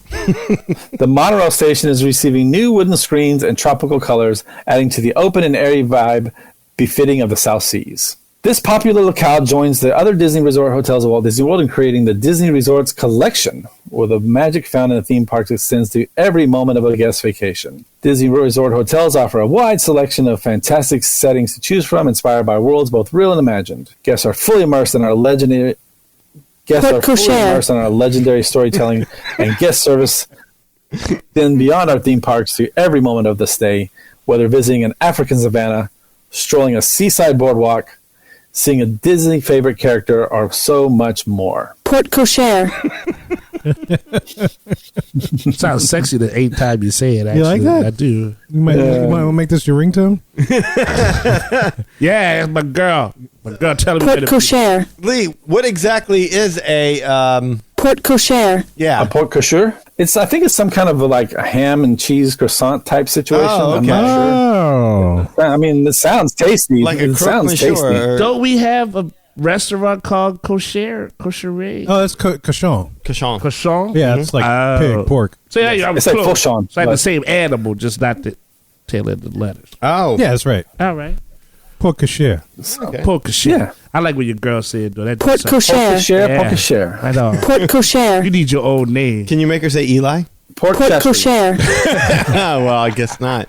the monorail station is receiving new wooden screens and tropical colors, adding to the open and airy vibe befitting of the South Seas. This popular locale joins the other Disney resort hotels of Walt Disney World in creating the Disney Resorts Collection, where the magic found in the theme parks extends to every moment of a guest vacation. Disney Resort hotels offer a wide selection of fantastic settings to choose from, inspired by worlds both real and imagined. Guests are fully immersed in our legendary storytelling and guest service, then beyond our theme parks to every moment of the stay, whether visiting an African savannah, strolling a seaside boardwalk, seeing a Disney favorite character, or so much more. Port Cochere. Sounds sexy the 8th time you say it, actually. You like that? I do. You might want to make this your ringtone? Yeah, it's my girl. My girl telling Port me. Cochere. Lee, what exactly is a Port Cochere. yeah? A Port Cochere? I think it's some kind of like a ham and cheese croissant type situation. Oh, I'm okay. not sure. Oh. I mean, it sounds tasty. Like a it sounds croque tasty. monsieur. Don't we have a restaurant called Cochere? Oh, that's cochon. Cochon. Cochon? Yeah, it's like pig, pork. So yeah, I was It's like close. Fauchon, It's like but- the same animal, just not the tail end of the letters. Oh, Yeah, that's right. All right. Port Cochere. Okay. Port Cochere. Yeah. I like what your girl said, though. That Port just sounds- Cochere. Cochere, Yeah. Port Cochere. I know. Port Cochere. You need your own name. Can you make her say Eli? Port Port Cochere. Cochere. Oh, well, I guess not.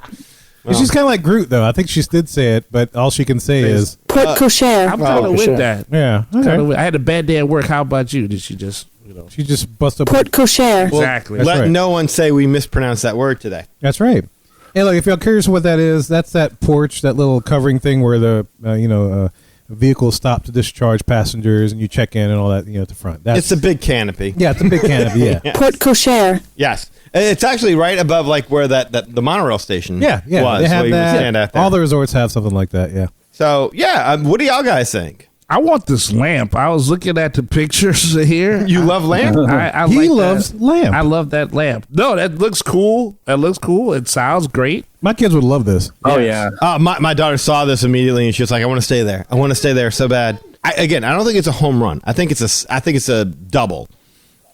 She's kind of like Groot, though. I think she did say it, but all she can say is, Port Cochere. I'm kind of with Cochere. that. yeah. Kinda Okay. with- I had a bad day at work. How about you? Did she just, She just busted up. Port Cochere. Exactly. That's Let right. no one say we mispronounced that word today. That's right. Hey, look, if you're curious what that is, that's that porch, that little covering thing where the vehicles stop to discharge passengers and you check in and all that, at the front. That's, It's a big canopy. yeah, it's a big canopy. Yeah, Port Cochere. Yes. It's actually right above like where that the monorail station yeah. was. They have where you would stand that. out there. All the resorts have something like that. Yeah. So, yeah, what do y'all guys think? I want this lamp. I was looking at the pictures here. You love lamp? I He like loves that. lamp. I love that lamp. No, that looks cool. That looks cool. It sounds great. My kids would love this. Oh, yeah. My daughter saw this immediately and she was like, I want to stay there. I want to stay there so bad. I don't think it's a home run. I think it's a double.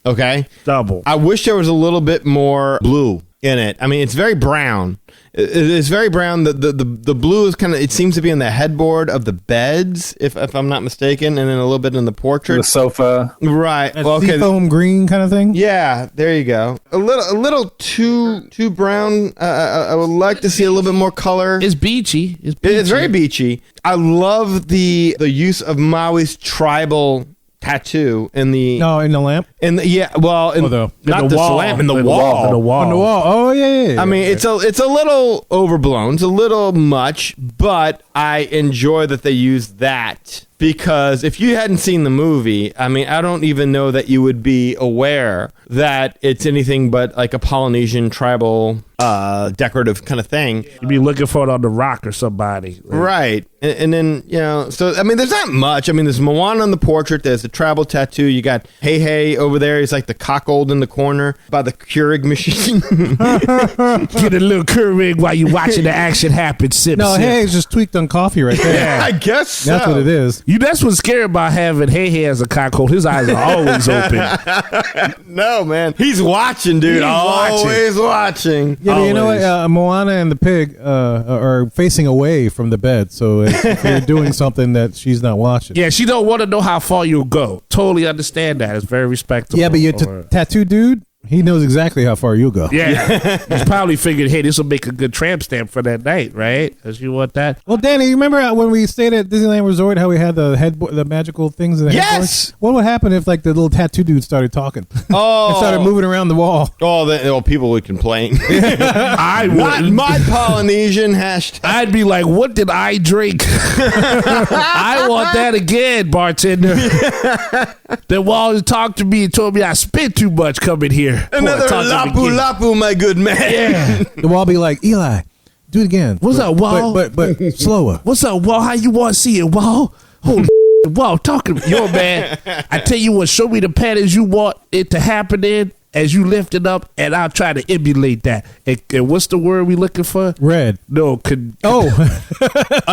Okay? Double. I wish there was a little bit more blue in it. I mean, it's very brown. It's very brown. The blue is kind of, it seems to be in the headboard of the beds, if I'm not mistaken, and then a little bit in the portrait. The sofa. Right. That Well, okay. seafoam green kind of thing. Yeah, there you go. A little too brown. I would like to see a little bit more color. It's beachy. It's very beachy. I love the use of Maui's tribal tattoo in the No, in the lamp. not In the wall. slam in the In wall. the wall. On the wall. Oh yeah. I mean, it's a little overblown. It's a little much, but I enjoy that they use that because if you hadn't seen the movie, I mean, I don't even know that you would be aware that it's anything but like a Polynesian tribal decorative kind of thing. You'd be looking for it on the Rock or somebody. Right. And then, so, I mean, there's not much. I mean, there's Moana on the portrait. There's the tribal tattoo. You got Hey over there. He's like the cockold in the corner by the Keurig machine. Get a little Keurig while you watching the action happen. Sip, no, sip. hey, it's just tweaked on coffee right there. I guess so. That's what it is. That's what's scary about having Hey as a cockhold. His eyes are always open. No, man. He's watching, dude. He's Always watching. Yeah, but you know Always. what? Moana and the pig are facing away from the bed, so if you're doing something that she's not watching. Yeah, she don't want to know how far you'll go. Totally understand that. It's very respectable. Yeah, but your for her. tattoo dude, He knows exactly how far you'll go. Yeah. He's probably figured, hey, this will make a good tramp stamp for that night, right? Because you want that. Well, Danny, you remember when we stayed at Disneyland Resort, how we had the magical things in the Yes! headboard? What would happen if like the little tattoo dude started talking? Oh. And started moving around the wall. Oh, people would complain. I Not would. my Polynesian hashtag. I'd be like, what did I drink? I want that again, bartender. The wall talked to me and told me I spent too much coming here. Another lapu, my good man. Yeah. The wall be like, Eli, do it again. What's up, Wall? But slower. What's up, Wall? How you want to see it, Wall? Holy Wall, talking to me. Yo, man, I tell you what, show me the patterns you want it to happen in as you lift it up, and I'll try to emulate that. And what's the word we looking for? Red. No, Oh.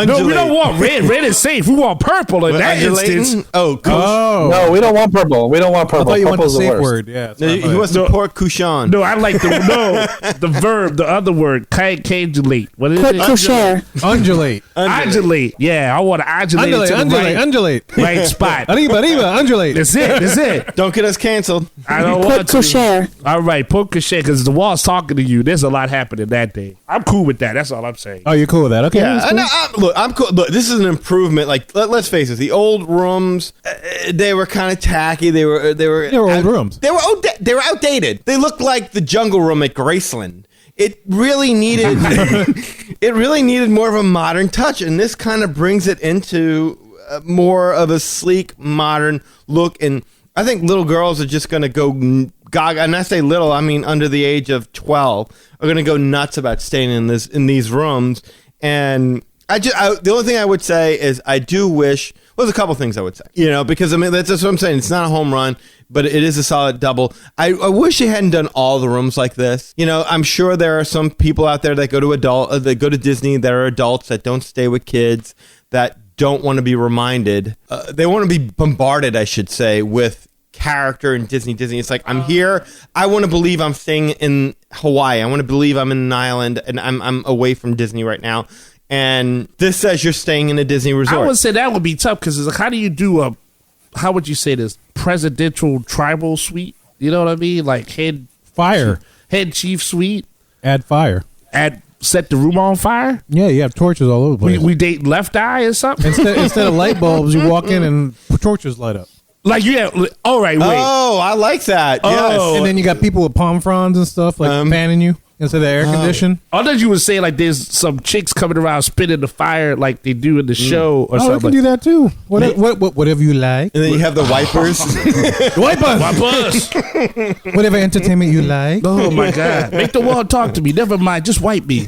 no, we don't want red. Red is safe. We want purple in that instance. Oh, cool. Oh. No, we don't want purple. We don't want I purple. thought you wanted the Purple's safe worst. word. Yeah. that's what I He thought. wants to pour Kushan. No, I like the verb, the other word, candulate. What is Put it? Coucher. Undulate. Undulate. Yeah, I want to undulate it to the right, Undulate. right spot. Arriba, undulate. That's it. Don't get us canceled. I don't Put want to. Coucher. All right, put cachet because the wall's talking to you. There's a lot happening that day. I'm cool with that. That's all I'm saying. Oh, you're cool with that? Okay. Yeah, that's cool. look, I'm cool. Look, this is an improvement. Like, let's face it, the old rooms, they were kind of tacky. They were old rooms. They were outdated. They looked like the jungle room at Graceland. It really needed more of a modern touch, and this kind of brings it into more of a sleek, modern look. And I think little girls are just going to go gaga. And I say little, I mean under the age of 12, are going to go nuts about staying in these rooms. And the only thing I would say is I do wish. Well, there's a couple things I would say, because I mean that's what I'm saying. It's not a home run, but it is a solid double. I wish they hadn't done all the rooms like this. I'm sure there are some people out there that go to Disney that are adults that don't stay with kids, that don't want to be reminded. They want to be bombarded, I should say, with character in Disney. It's like, I'm here. I want to believe I'm staying in Hawaii. I want to believe I'm in an island and I'm away from Disney right now. And this says you're staying in a Disney resort. I would say that would be tough because it's like, how do you do how would you say this, presidential tribal suite? You know what I mean? Like head chief suite. Add fire. Set the room on fire. Yeah, you have torches all over the place. We date left eye or something. Instead of light bulbs, you walk in and torches light up. Like all right, wait. Oh, I like that. Yes. And then you got people with palm fronds and stuff like fanning you instead of air condition. I thought you would say like there's some chicks coming around spitting the fire like they do in the show or Oh, something. you can do that too. Whatever you like. And then you have the wipers. Wipers. Whatever entertainment you like. Oh my God. Make the wall talk to me. Never mind. Just wipe me.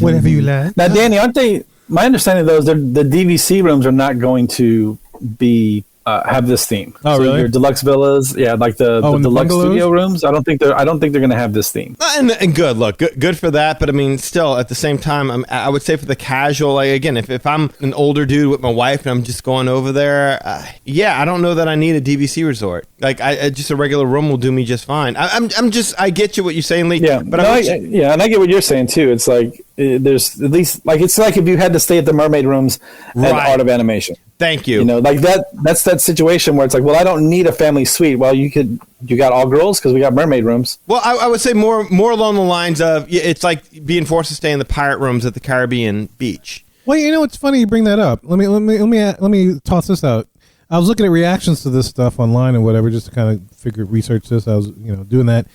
Whatever you like. Now, Danny, aren't they? My understanding of those, the DVC rooms are not going to be have this theme. Oh, so really? Your deluxe villas, like the and the deluxe bungalows? studio rooms. I don't think they're going to have this theme. And good, look, good for that. But I mean, still, at the same time, I would say for the casual, like again, if I'm an older dude with my wife and I'm just going over there, I don't know that I need a DVC resort. Like, just a regular room will do me just fine. I get you what you're saying, Lee. Yeah, but and I get what you're saying too. It's like there's at least like it's like if you had to stay at the Mermaid Rooms and Right. Art of Animation. Thank you. Like that's that situation where it's like, well, I don't need a family suite. Well, you got all girls because we got Mermaid Rooms. Well, I would say more along the lines of it's like being forced to stay in the pirate rooms at the Caribbean beach. Well, it's funny you bring that up. Let me toss this out. I was looking at reactions to this stuff online and whatever, just to kind of research this. I was, doing that,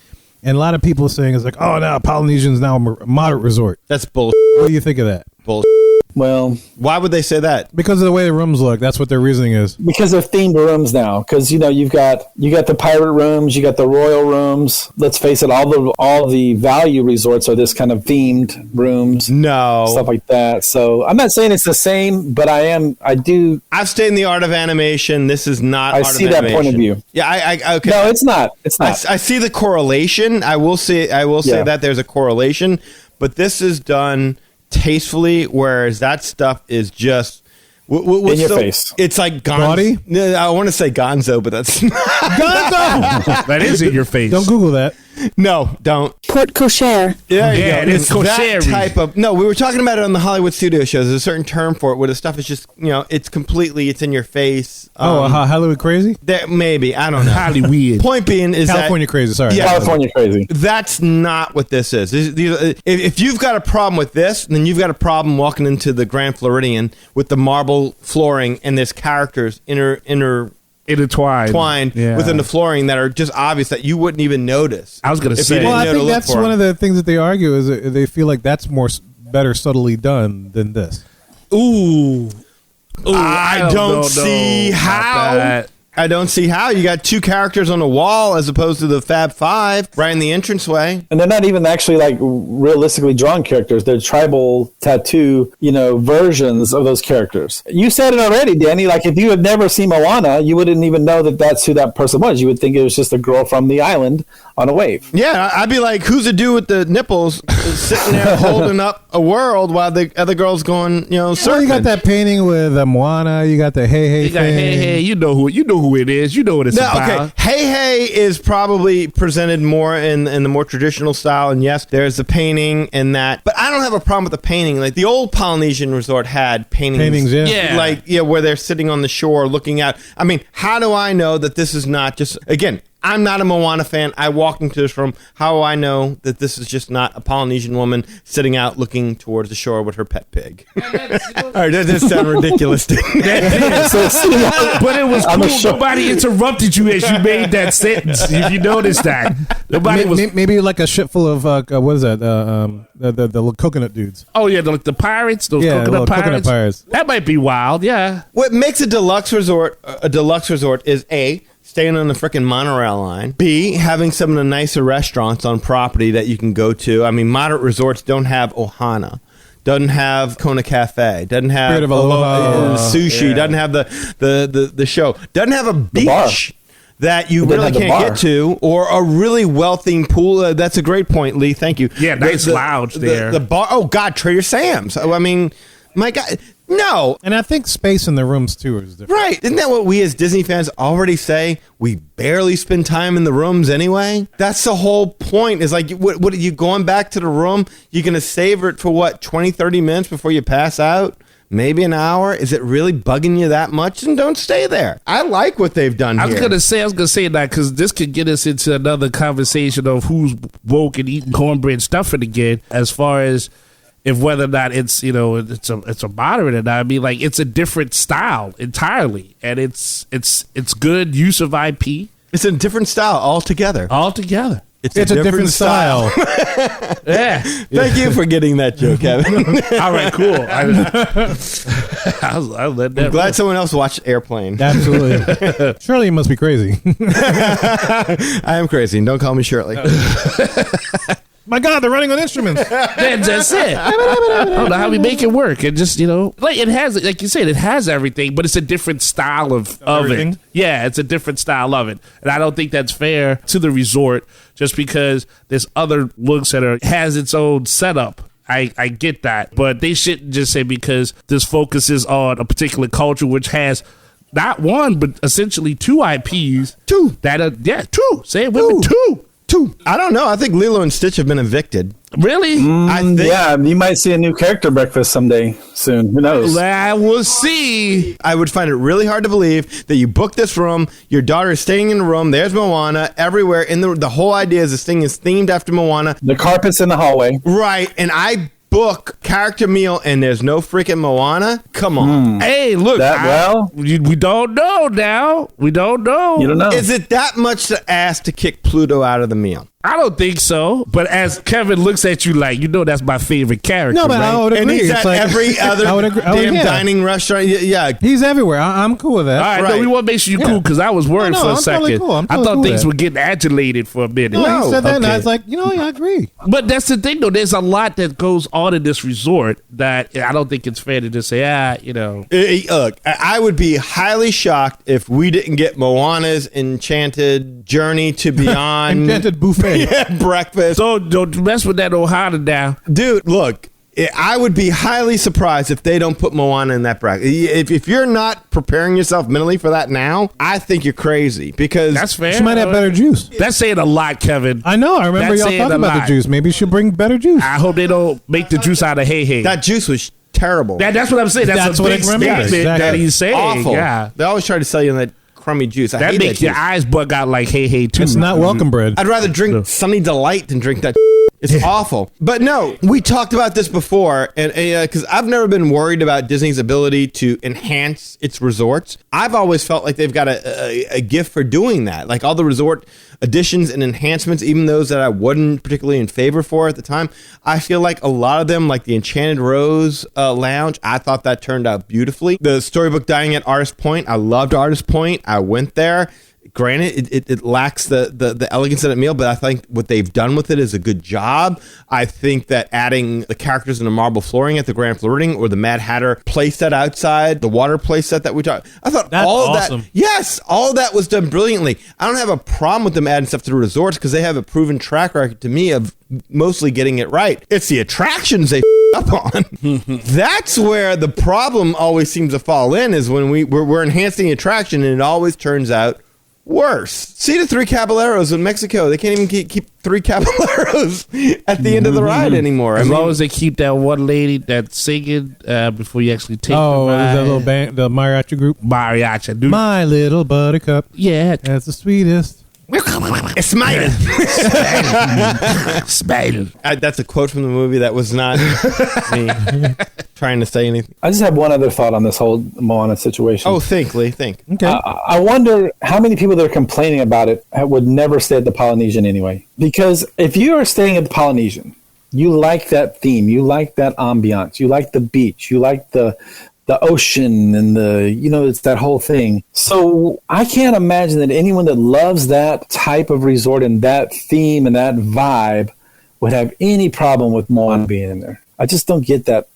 and a lot of people are saying it's like, oh, now Polynesian's now a moderate resort. That's bullshit. What do you think of that? Bullshit. Well, why would they say that? Because of the way the rooms look. That's what their reasoning is. Because they're themed rooms now. Because you've got the pirate rooms, you got the royal rooms. Let's face it, all the value resorts are this kind of themed rooms. No, stuff like that. So I'm not saying it's the same, but I do. I've stayed in the Art of Animation. This is not. I Art see of that Animation. point of view. Yeah, okay. No, it's not. It's not. I see the correlation. I will say that there's a correlation, but this is done tastefully, whereas that stuff is just What's in your face. It's like Gaudy? I want to say Gonzo, but that's Gonzo! That is in your face. Don't Google that. no. Don't. Port cochere. There you Yeah, go. it's that kosher-y. type of. No, we were talking about it on the Hollywood studio shows. There's a certain term for it where the stuff is just, it's completely, it's in your face. Hollywood crazy? Maybe. I don't know. Hollywood. Point being is California crazy. Sorry. Yeah. California crazy. that's not what this is. If you've got a problem with this, then you've got a problem walking into the Grand Floridian with the marble flooring and there's characters Intertwined. Yeah. within the flooring that are just obvious that you wouldn't even notice. I was going to If you say. didn't Well, I know to think look that's for one them. of the things that they argue is that they feel like that's better subtly done than this. Ooh. I don't know see about how. that. I don't see how. You got two characters on the wall as opposed to the Fab Five right in the entranceway. And they're not even actually like realistically drawn characters. They're tribal tattoo, versions of those characters. You said it already, Danny. Like if you had never seen Moana, you wouldn't even know that that's who that person was. You would think it was just a girl from the island on a wave. Yeah, I'd be like, who's the dude with the nipples sitting there holding up a world while the other girl's going, surfing? Well, you got that painting with Moana. You got the hey You got, thing. hey, you know who it is. You know what it's No, about. okay. Hey is probably presented more in the more traditional style, and yes, there's the painting and that. But I don't have a problem with the painting. Like the old Polynesian resort had paintings. Yeah. Yeah. Where they're sitting on the shore looking out. I mean, how do I know that this is not just again? I'm not a Moana fan. I walked into this room. How do I know that this is just not a Polynesian woman sitting out looking towards the shore with her pet pig? All right, that does sound ridiculous. But it was I'm cool. sure. Nobody interrupted you as you made that sentence. If you noticed that, nobody was. Maybe like a ship full of what is that? The coconut dudes. Oh yeah, the pirates, those Yeah, little coconut coconut pirates. pirates. That might be wild. Yeah. What makes a deluxe resort is A, staying on the freaking monorail line. B, having some of the nicer restaurants on property that you can go to. I mean, moderate resorts don't have Ohana. Doesn't have Kona Cafe. Doesn't have Spirit of Aloha. sushi. Yeah. Doesn't have the show. Doesn't have a bar. beach that you It doesn't really have the can't bar. get to, or a really wealthy pool. That's a great point, Lee. Thank you. Yeah, nice lounge there. The bar. Oh God, Trader Sam's. I mean, my God, no. And I think space in the rooms too is different. Right. Isn't that what we as Disney fans already say? We barely spend time in the rooms anyway. That's the whole point is like, what are you going back to the room? You're going to savor it for what, 20, 30 minutes before you pass out? Maybe an hour? Is it really bugging you that much? And don't stay there. I like what they've done I here. was gonna say that because this could get us into another conversation of who's woke and eating cornbread stuffing again, as far as if whether or not it's it's a moderate or not. I mean, like it's a different style entirely, and it's good use of IP It's a different style altogether. altogether. It's a different style. Yeah. Thank you for getting that joke, Kevin. All right. Cool. I'll let that. I'm glad someone else watched Airplane. Absolutely. Surely you must be crazy. I am crazy. Don't call me Shirley. My God, they're running on instruments. That's it. I don't know how we make it work. And just, like it has, like you said, it has everything, but it's a different style of everything? it. Yeah, it's a different style of it. And I don't think that's fair to the resort just because there's other looks that has its own setup. I get that. But they shouldn't just say because this focuses on a particular culture which has not one, but essentially two IPs. Two. Two. Say it with me. Two. I don't know. I think Lilo and Stitch have been evicted. Really? I think. Yeah, you might see a new character breakfast someday soon. Who knows? We'll see. I would find it really hard to believe that you book this room, your daughter is staying in the room, there's Moana everywhere, and the whole idea is this thing is themed after Moana. The carpet's in the hallway. Right, and I book character meal and there's no freaking Moana? Come on. Hey, look. We we don't know now. We don't know. You don't know. Is it that much to ask to kick Pluto out of the meal? I don't think so. But as Kevin looks at you like, that's my favorite character. No, but right? I would agree. And he's It's at like- every other I would agree. damn Yeah. dining restaurant. Yeah. He's everywhere. I'm cool with that. All right, Right. no, we want to make sure you're cool because I was worried No, for a I'm second. totally cool. I'm I totally thought cool with things that. were getting adulated for a minute. No, he said that, and I Okay. was like, I agree. But that's the thing, though. There's a lot that goes on in this resort that I don't think it's fair to just say, Look, I would be highly shocked if we didn't get Moana's Enchanted Journey to Beyond Enchanted buffet. breakfast. So don't mess with that Ohana now. Dude, look, I would be highly surprised if they don't put Moana in that bracket. If you're not preparing yourself mentally for that now, I think you're crazy because That's fair. She might have better juice. That's saying a lot, Kevin. I know. I remember That's y'all saying talking a about lot. the juice. Maybe she'll bring better juice. I hope they don't make the juice out of hey. that juice was terrible. That's what I'm saying. That's a what big I remember. statement Exactly. that he's saying. Awful. Yeah. They always try to sell you that crummy juice. I That hate makes that your juice. eyes bug out like hey too. It's not welcome bread. I'd rather drink Sunny Delight than drink that. It's awful. But no, we talked about this before, and because I've never been worried about Disney's ability to enhance its resorts. I've always felt like they've got a gift for doing that. Like all the resort additions and enhancements, even those that I wasn't particularly in favor for at the time, I feel like a lot of them, like the Enchanted Rose Lounge, I thought that turned out beautifully. The Storybook Dining at Artist Point, I loved Artist Point. I went there. Granted, it lacks the elegance of that meal, but I think what they've done with it is a good job. I think that adding the characters in the marble flooring at the Grand Flirting or the Mad Hatter playset outside, the water playset that we talked, I thought That's all of awesome. that, yes, all of that was done brilliantly. I don't have a problem with them adding stuff to the resorts because they have a proven track record to me of mostly getting it right. It's the attractions they up on. That's where the problem always seems to fall in, is when we're enhancing the attraction and it always turns out worse. See the three Caballeros in Mexico. They can't even keep three Caballeros at the end of the ride anymore. As long as they keep that one lady that's singing before you actually take Oh, the is that ride. little band, the mariachi group? Mariachi. Dude. My little buttercup. Yeah. That's the sweetest. it's mine. Spider. That's a quote from the movie. That was not me trying to say anything. I just have one other thought on this whole Moana situation. Oh, think, Lee, think. Okay. I wonder how many people that are complaining about it would never stay at the Polynesian anyway. Because if you are staying at the Polynesian, you like that theme, you like that ambiance, you like the beach, you like the ocean and it's that whole thing. So I can't imagine that anyone that loves that type of resort and that theme and that vibe would have any problem with Moana being in there. I just don't get that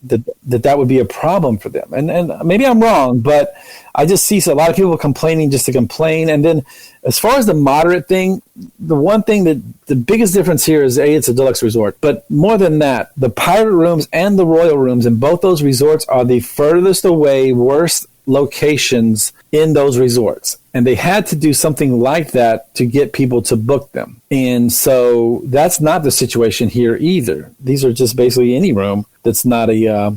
would be a problem for them. And maybe I'm wrong, but I just see a lot of people complaining just to complain. And then as far as the moderate thing, the one thing that the biggest difference here is it's a deluxe resort. But more than that, the pirate rooms and the royal rooms in both those resorts are the furthest away, worst locations in those resorts. And they had to do something like that to get people to book them. And so that's not the situation here either. These are just basically any room that's not a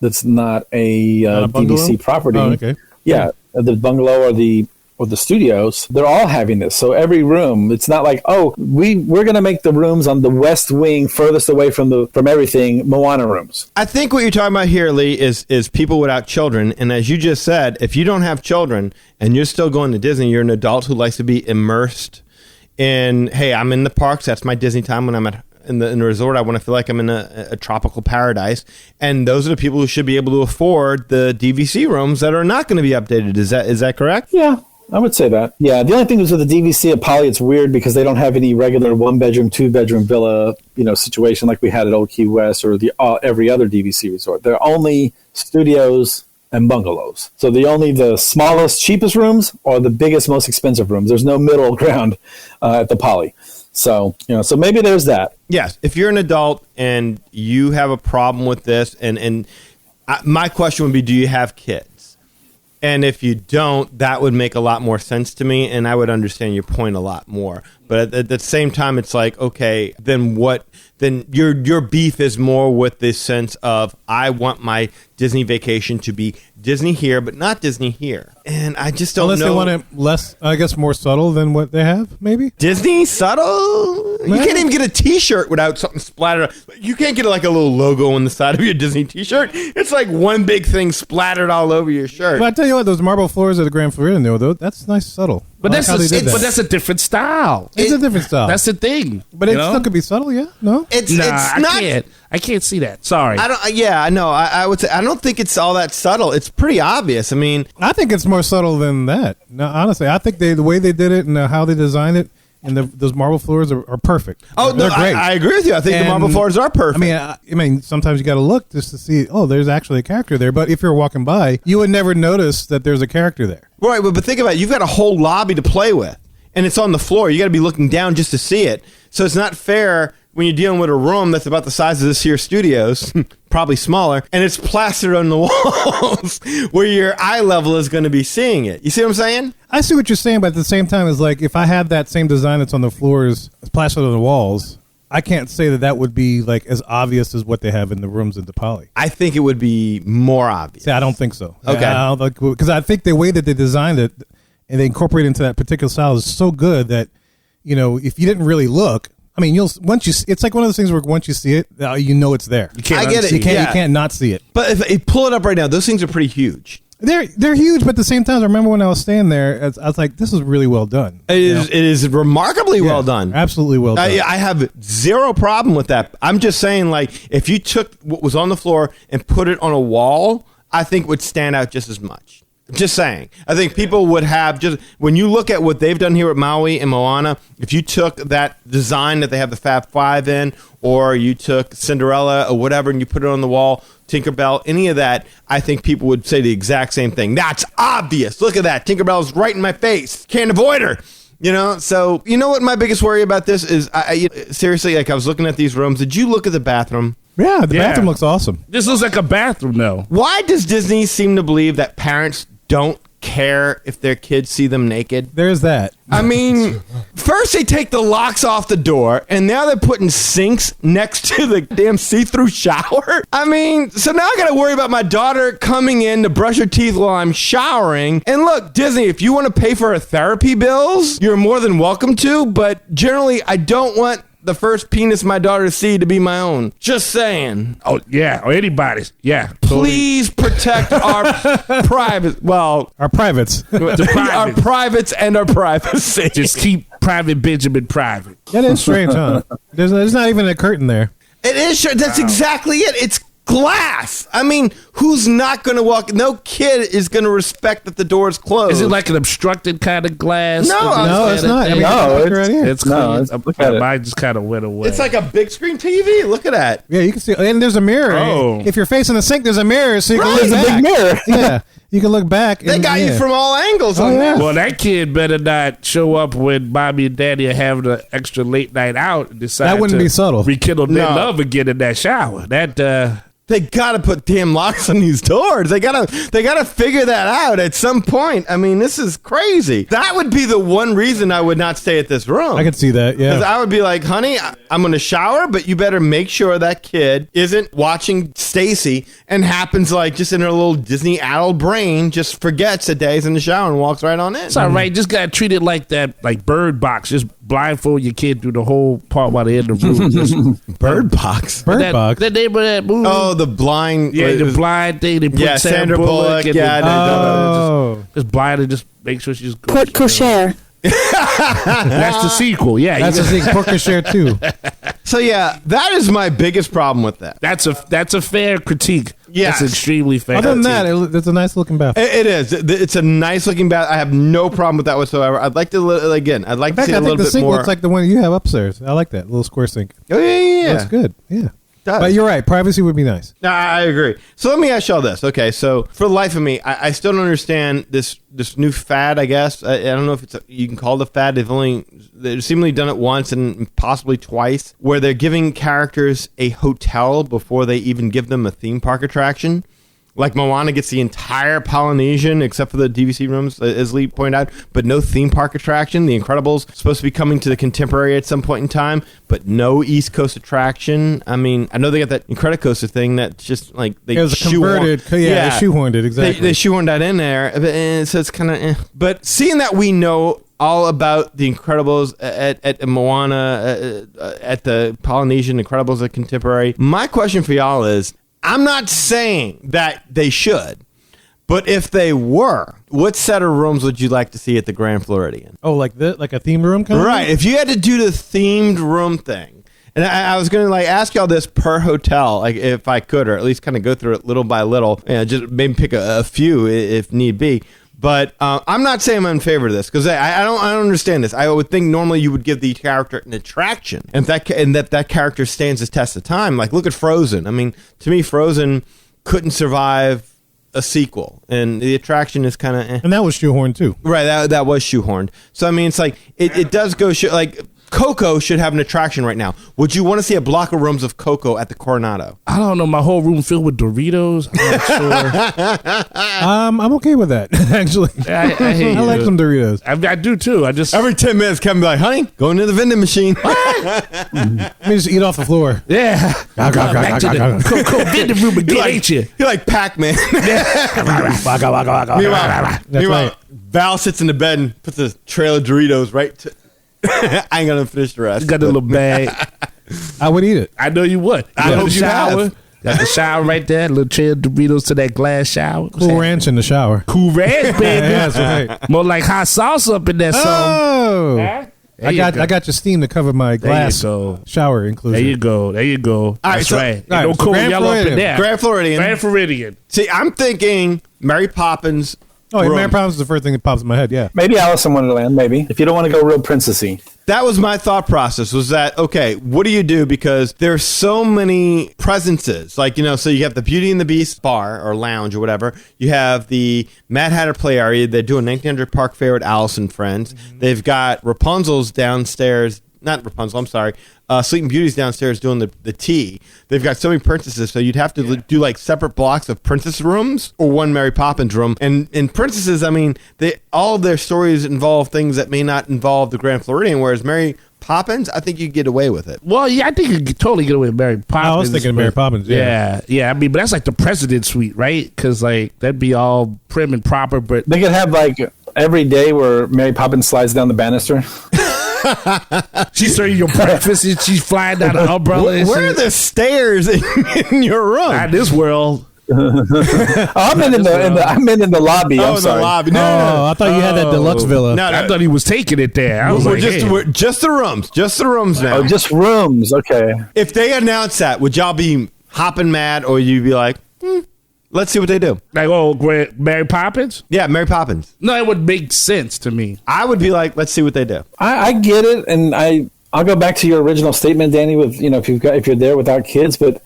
DVC property. Oh, okay. Yeah, the bungalow or the studios, they're all having this. So every room, it's not like, oh, we're going to make the rooms on the west wing furthest away from everything Moana Rooms. I think what you're talking about here, Lee, is people without children. And as you just said, if you don't have children and you're still going to Disney, you're an adult who likes to be immersed in, hey, I'm in the parks. That's my Disney time when I'm in the resort. I want to feel like I'm in a tropical paradise. And those are the people who should be able to afford the DVC rooms that are not going to be updated. Is that correct? Yeah. I would say that. Yeah, the only thing is with the DVC at Poly, it's weird because they don't have any regular 1-bedroom, 2-bedroom villa, situation like we had at Old Key West or every other DVC resort. They're only studios and bungalows. So the smallest, cheapest rooms or the biggest, most expensive rooms. There's no middle ground at the Poly. So, so maybe there's that. Yes. If you're an adult and you have a problem with this, and my question would be, do you have kids? And if you don't, that would make a lot more sense to me, and I would understand your point a lot more. But at the same time, it's like, okay, then what? Then your beef is more with this sense of, I want my Disney vacation to be Disney here, but not Disney here. And I just don't know. Unless they want it less, I guess, more subtle than what they have, maybe? Disney subtle? You can't even get a T-shirt without something splattered. You can't get like a little logo on the side of your Disney T-shirt. It's like one big thing splattered all over your shirt. But I tell you what, those marble floors at the Grand Floridian, though, that's nice subtle. But I like how they did that. but that's a different style. It's a different style. That's the thing. But it still could be subtle, yeah? No? It's Nah, not. I can't see that. Sorry. I don't. Yeah, no. I would say I don't think it's all that subtle. It's pretty obvious. I mean, I think it's more subtle than that. No, honestly, I think the way they did it and how they designed it and those marble floors are perfect. oh They're no, great. I agree with you. I think the marble And, floors are perfect. I mean, sometimes you got to look just to see. Oh, there's actually a character there. But if you're walking by, you would never notice that there's a character there. right, but think about it. You've got a whole lobby to play with, and it's on the floor. You got to be looking down just to see it. So it's not fair when you're dealing with a room that's about the size of this here studios, probably smaller, and it's plastered on the walls where your eye level is going to be seeing it. You see what I'm saying? I see what you're saying, but at the same time, it's like if I had that same design that's on the floors, plastered on the walls, I can't say that would be like as obvious as what they have in the rooms at the Poly. I think it would be more obvious. See, I don't think so. Okay. Because I think the way that they designed it and they incorporate it into that particular style is so good that, you know, if you didn't really look, I mean, it's like one of those things where once you see it, you know it's there. I get it. You can't not see it. But if you pull it up right now, those things are pretty huge. They're huge, but at the same time, I remember when I was staying there, I was like, this is really well done. It is remarkably well done. Absolutely well done. I have zero problem with that. I'm just saying, like, if you took what was on the floor and put it on a wall, I think it would stand out just as much. Just saying. I think people would have just, when you look at what they've done here at Maui and Moana, if you took that design that they have the Fab Five in, or you took Cinderella or whatever and you put it on the wall, Tinkerbell, any of that, I think people would say the exact same thing. That's obvious. Look at that. Tinkerbell's right in my face. Can't avoid her. You know, so you know what my biggest worry about this is? Seriously, like I was looking at these rooms. Did you look at the bathroom? Yeah, the bathroom looks awesome. This looks like a bathroom, though. Why does Disney seem to believe that parents don't care if their kids see them naked? There's that. I mean, first they take the locks off the door, and now they're putting sinks next to the damn see-through shower. I mean, so now I got to worry about my daughter coming in to brush her teeth while I'm showering. And look, Disney, if you want to pay for her therapy bills, you're more than welcome to, but generally I don't want the first penis my daughter see to be my own. Just saying. Oh, yeah. Or anybody's. Yeah. Please protect our private. Well, our privates. Our privates and our privacy. Just keep Private Benjamin private. That is strange, huh? There's not even a curtain there. It is. That's exactly it. It's glass. I mean, who's not going to walk? No kid is going to respect that the door is closed. Is it like an obstructed kind of glass? No, it's not. I mean, it's clean. Mine just kind of went away. It's like a big screen TV. Look at that. Yeah, you can see. And there's a mirror. Oh. If you're facing the sink, there's a mirror, so you can look There's a back. big mirror. Yeah, you can look back. They got you from all angles on that. Well, that kid better not show up when mommy and daddy are having an extra late night out and decide That wouldn't to be subtle. rekindle their love again in that shower. They gotta put damn locks on these doors. They gotta figure that out at some point. I mean, this is crazy. That would be the one reason I would not stay at this room. I could see that, yeah. Because I would be like, honey, I'm gonna shower, but you better make sure that kid isn't watching Stacy and happens like just in her little Disney adult brain just forgets that Daddy's in the shower and walks right on in. It's all right. Just gotta treat it like that, like Bird Box. Just blindfold your kid through the whole part while they're in the room. Bird Box. Bird Box. The name of that movie. Oh, the blind. Yeah, the blind thing. They put Sandra Bullock. and just blind and just make sure she just goes. Porte cochere. That's the sequel. Yeah, That's a thing. Pork share too. So yeah, that is my biggest problem with that. That's a fair critique. Yes. That's extremely fair. Other than critique. that, it's a nice looking bath. It is. It's a nice looking bath. I have no problem with that whatsoever. I'd like to again. I'd like In fact, to see I a think little the bit sink more. looks like the one you have upstairs. I like that little square sink. Oh yeah. That's good. Yeah. Does. But you're right. Privacy would be nice. No, I agree. So let me ask y'all this. Okay, so for the life of me, I still don't understand this new fad. I guess I don't know if you can call it a fad. They've seemingly done it once and possibly twice, where they're giving characters a hotel before they even give them a theme park attraction. Like Moana gets the entire Polynesian except for the DVC rooms, as Lee pointed out, but no theme park attraction. The Incredibles supposed to be coming to the Contemporary at some point in time, but no East Coast attraction. I mean, I know they got that Incredicoaster thing that's just like they It was converted. They shoehorned it, exactly. They shoehorned that in there, so it's kind of But seeing that we know all about the Incredibles at Moana, at the Polynesian Incredibles at Contemporary, my question for y'all is, I'm not saying that they should, but if they were, what set of rooms would you like to see at the Grand Floridian? Oh, like a themed room kind of? Right. If you had to do the themed room thing, and I was going to ask y'all this per hotel, like if I could, or at least kind of go through it little by little, just maybe pick a few if need be. But I'm not saying I'm in favor of this because I don't understand this. I would think normally you would give the character an attraction, and that character stands the test of time. Like look at Frozen. I mean, to me, Frozen couldn't survive a sequel, and the attraction is kind of And that was shoehorned too. right. That was shoehorned. So I mean, it's like it does go like Coco should have an attraction right now. Would you want to see a block of rooms of Coco at the Coronado? I don't know. My whole room filled with Doritos. I'm not sure. I'm okay with that, actually. I like some Doritos. I do too. I just Every 10 minutes, Kevin be like, honey, go into the vending machine. Let me just eat off the floor. yeah. Back to the Coco vending room again, ain't you? You're like Pac-Man. That's Meanwhile, right. Val sits in the bed and puts a trail of Doritos right to... I ain't gonna finish the rest. You got the little bag. I would eat it. I know you would. I got hope the you shower. have. Got the shower right there. Little trail of Doritos to that glass shower. Cool Ranch in the shower. Cool Ranch, baby. Yeah, that's right. More like hot sauce up in there. Oh, Huh? There I you got go. I got your steam to cover my There you glass go. shower inclusion. There you go. There you go. All right, That's so- right. all right, No so cool Grand yellow up in Floridian. there. Grand Floridian. Grand Floridian. See, I'm thinking Mary Poppins. Oh, yeah, room. Mary Poppins is the first thing that pops in my head. Yeah. Maybe Alice in Wonderland. Maybe if you don't want to go real princessy. That was my thought process, was that, okay, what do you do? Because there's so many presences. Like, so you have the Beauty and the Beast bar or lounge or whatever. You have the Mad Hatter play area. They do a 1900 Park Fair with Alice and Friends. Mm-hmm. They've got Rapunzel's downstairs. Not Rapunzel, I'm sorry. Sleeping Beauty's downstairs doing the tea. They've got so many princesses, so you'd have to do like separate blocks of princess rooms or one Mary Poppins room. And in princesses, I mean, all of their stories involve things that may not involve the Grand Floridian, whereas Mary Poppins, I think you get away with it. Well, yeah, I think you could totally get away with Mary Poppins. I was thinking of Mary Poppins. Yeah. Yeah. I mean, but that's like the president's suite, right? Because like that'd be all prim and proper. But They could have like every day where Mary Poppins slides down the banister. she's serving your breakfast and she's flying down the umbrella. and Where are shit. the stairs in your room? Not this world. I'm in the lobby. Oh, I'm in the sorry. lobby. No, Oh, I thought you had that deluxe villa. no, no. I thought he was taking it there. I was We're like, just, hey. we're just the rooms. Just the rooms now. Oh, just rooms. Okay. If they announce that, would y'all be hopping mad, or you'd be like, let's see what they do? Like, Mary Poppins? Yeah, Mary Poppins. No, it would make sense to me. I would be like, let's see what they do. I get it, and I'll go back to your original statement, Danny. With if you're there without kids, but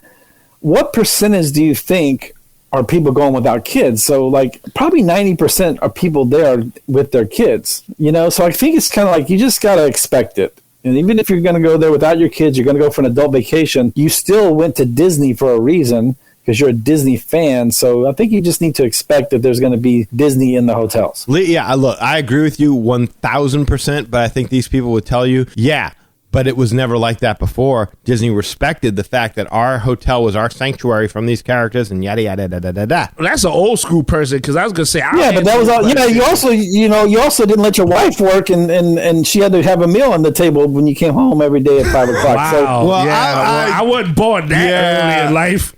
what percentage do you think are people going without kids? So like probably 90% of people there with their kids. So I think it's kind of like you just gotta expect it. And even if you're going to go there without your kids, you're going to go for an adult vacation. You still went to Disney for a reason because you're a Disney fan. So I think you just need to expect that there's going to be Disney in the hotels. Yeah, look, I agree with you 1,000%, but I think these people would tell you, yeah, but it was never like that before. Disney respected the fact that our hotel was our sanctuary from these characters and yada, yada, da, da, da, da. Well, that's an old school person because I was going to say, Yeah, but that was all. Yeah, you also didn't let your wife work, and she had to have a meal on the table when you came home every day at 5 o'clock. Wow. So Well, I wasn't born that early in life.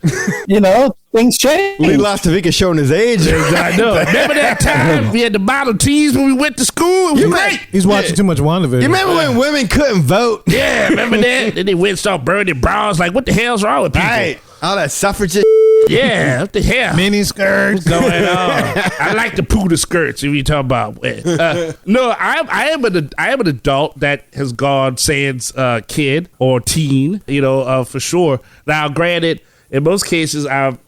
things change. Lee Lastavica showing his age. I know. Remember that time we had the bottle teas when we went to school? It was great. He's watching too much WandaVision. You remember when women couldn't vote? Yeah, remember that? Then they went and started burning bras. Like, what the hell's wrong with people? Right. All that suffragette. Yeah, what the hell? Mini skirts. Going on. I like the poodle skirts. If you talk about, no, I am an adult that has gone sans kid or teen, for sure. Now, granted, in most cases, I'm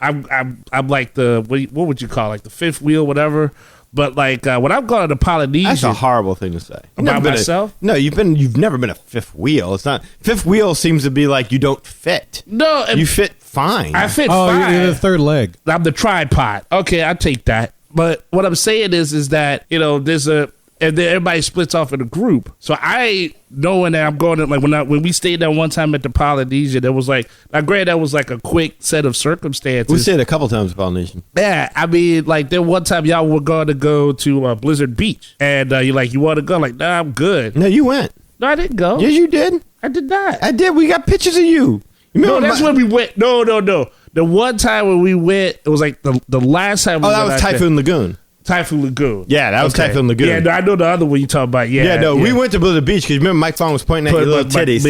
like the what would you call it? Like the fifth wheel, whatever. But like when I've gone to Polynesian, That's a horrible thing to say. About myself? You've never been a fifth wheel. It's not. Fifth wheel seems to be like you don't fit. No, You fit fine. I fit Oh, fine. you're the third leg. I'm the tripod. Okay, I take that. But what I'm saying is that there's and then everybody splits off in a group. So I knowing that I'm going to when we stayed there one time at the Polynesian, there was like granted that was like a quick set of circumstances. we stayed a couple times at Polynesian. Yeah, I mean, like then one time y'all were going to go to Blizzard Beach, and you're like, you want to go? Like, nah, I'm good. No, you went. No, I didn't go. Yes, you did. I did not. I did. We got pictures of you. No, that's when we went. No. The one time when we went, it was like the last time. Oh, that was Typhoon Lagoon. Typhoon Lagoon. Yeah, that was Typhoon Lagoon. Yeah, no, I know the other one you talking about. Yeah, we went to Blizzard Beach because remember Mike Fong was pointing at your little titties.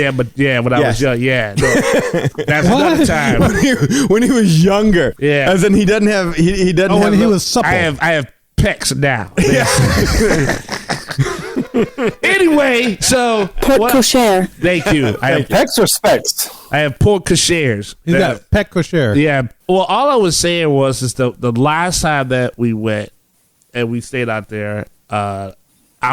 When I was young, that's another time. when he was younger. Yeah. As in he doesn't have he doesn't Oh, have when he was supple. I have pecs now. Anyway, so Porte cochere. thank you. I have Pecs or specs? porte cocheres. He's got pet cochere. Yeah. Well, all I was saying was the last time that we went and we stayed out there, I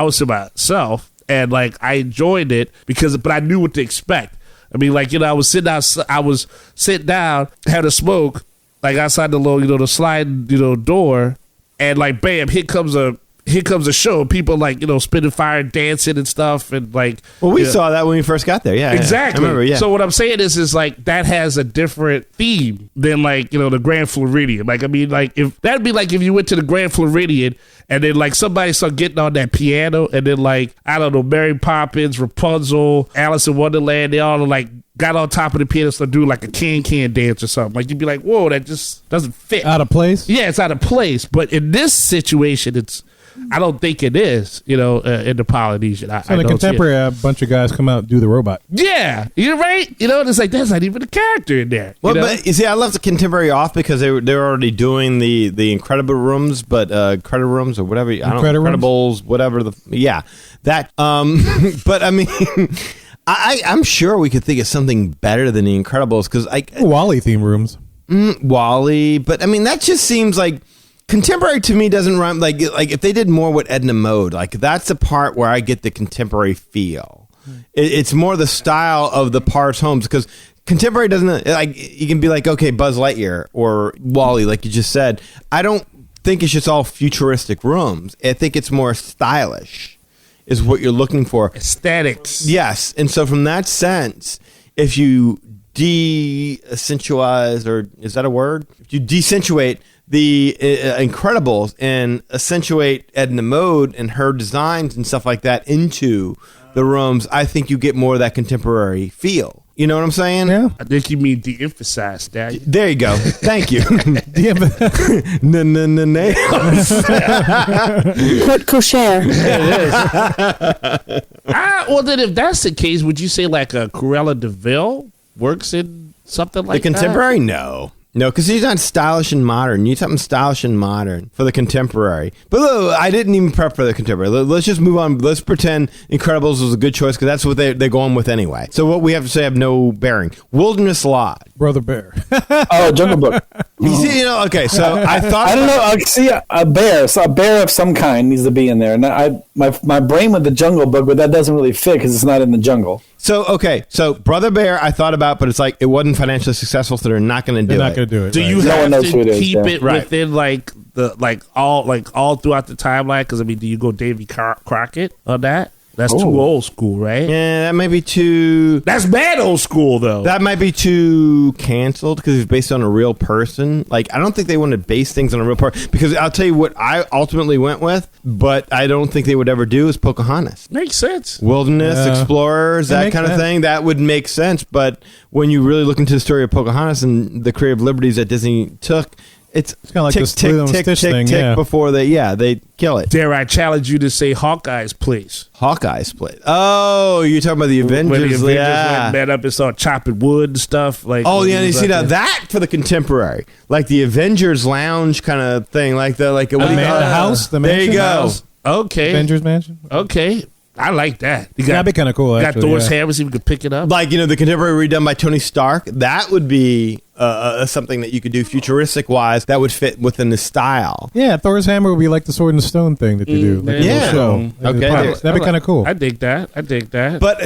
was to myself, and like I enjoyed it but I knew what to expect. I mean, like, I was sitting down, had a smoke, like outside the little, the sliding, door, and like, bam, here comes a show. People like, spitting fire, dancing and stuff, and like. Well, we saw that when we first got there. Yeah, exactly. I remember, yeah. So what I'm saying is like that has a different theme than like the Grand Floridian. Like, I mean, like if that'd be like if you went to the Grand Floridian and then like somebody started getting on that piano and then like I don't know, Mary Poppins, Rapunzel, Alice in Wonderland, they all like got on top of the piano and do like a can dance or something. Like you'd be like, whoa, that just doesn't fit. Out of place? Yeah, it's out of place. But in this situation, I don't think it is, in the Polynesian. So in the contemporary, a bunch of guys come out and do the robot. Yeah, you're right. It's like that's not even a character in there. Well, but you see, I left the contemporary off because they're already doing the Incredible Rooms, but Incredible Rooms or whatever. Incredibles, whatever. That. But I mean, I'm sure we could think of something better than the Incredibles because Wall-E theme rooms. Wall-E, but I mean that just seems like. Contemporary to me doesn't rhyme like if they did more with Edna Mode, like that's the part where I get the contemporary feel. It's more the style of the parks homes because contemporary doesn't like you can be like okay Buzz Lightyear or Wall-E like you just said. I don't think it's just all futuristic rooms. I think it's more stylish is what you're looking for. Aesthetics. Yes, and so from that sense, if you de-accentuate or is that a word? If you decentuate the Incredibles and accentuate Edna Mode and her designs and stuff like that into the rooms, I think you get more of that contemporary feel. You know what I'm saying? Yeah. I think you mean de-emphasize that. There you go. Thank you. Put kosher. Well, then if that's the case, would you say like a Cruella de Vil works in something like the contemporary? No, because he's not stylish and modern. You need something stylish and modern for the contemporary. But look, I didn't even prep for the contemporary. Let's just move on. Let's pretend Incredibles was a good choice because that's what they're going with anyway. So what we have to say have no bearing. Wilderness Lodge. Brother Bear. Oh, Jungle Book. You see, okay, so I thought... I don't know. I see a bear. So a bear of some kind needs to be in there. And my brain with the Jungle Book, but that doesn't really fit because it's not in the jungle. So, okay, so Brother Bear I thought about, but it's like it wasn't financially successful, so they're not going to do it. They're not going to do it. Do right. you No one have knows who it to is, keep yeah. it Right. within all throughout the timeline? Because I mean, do you go Davy Crockett on that? That's too old school, right? Yeah, that might be too... That's bad old school, though. That might be too canceled because it's based on a real person. Like, I don't think they want to base things on a real person. Because I'll tell you what I ultimately went with, but I don't think they would ever do is Pocahontas. Makes sense. Wilderness, explorers, that kind of sense. thing. That would make sense. But when you really look into the story of Pocahontas and the creative liberties that Disney took, it's kind of like tick, this tick, Lilo and tick, Stitch tick, thing, tick yeah. before they kill it. Dare I challenge you to say Hawkeye's place? Hawkeye split. Oh, you're talking about the Avengers. When the Avengers yeah. went met up and started chopping wood and stuff. Like, Oh when yeah, he you was see out now there. that for the contemporary, like the Avengers Lounge kind of thing, like what do you call it? the house, the There you mansion go. house. Okay. Avengers Mansion. Okay. I like that. You That'd be kind of cool, got actually. Thor's yeah. hammer so you could pick it up. Like the contemporary redone by Tony Stark. That would be something that you could do futuristic wise. That would fit within the style. Yeah, Thor's hammer would be like the Sword and Stone thing that you do. Like a little yeah. show. Okay. That'd be kind of cool. I dig that. But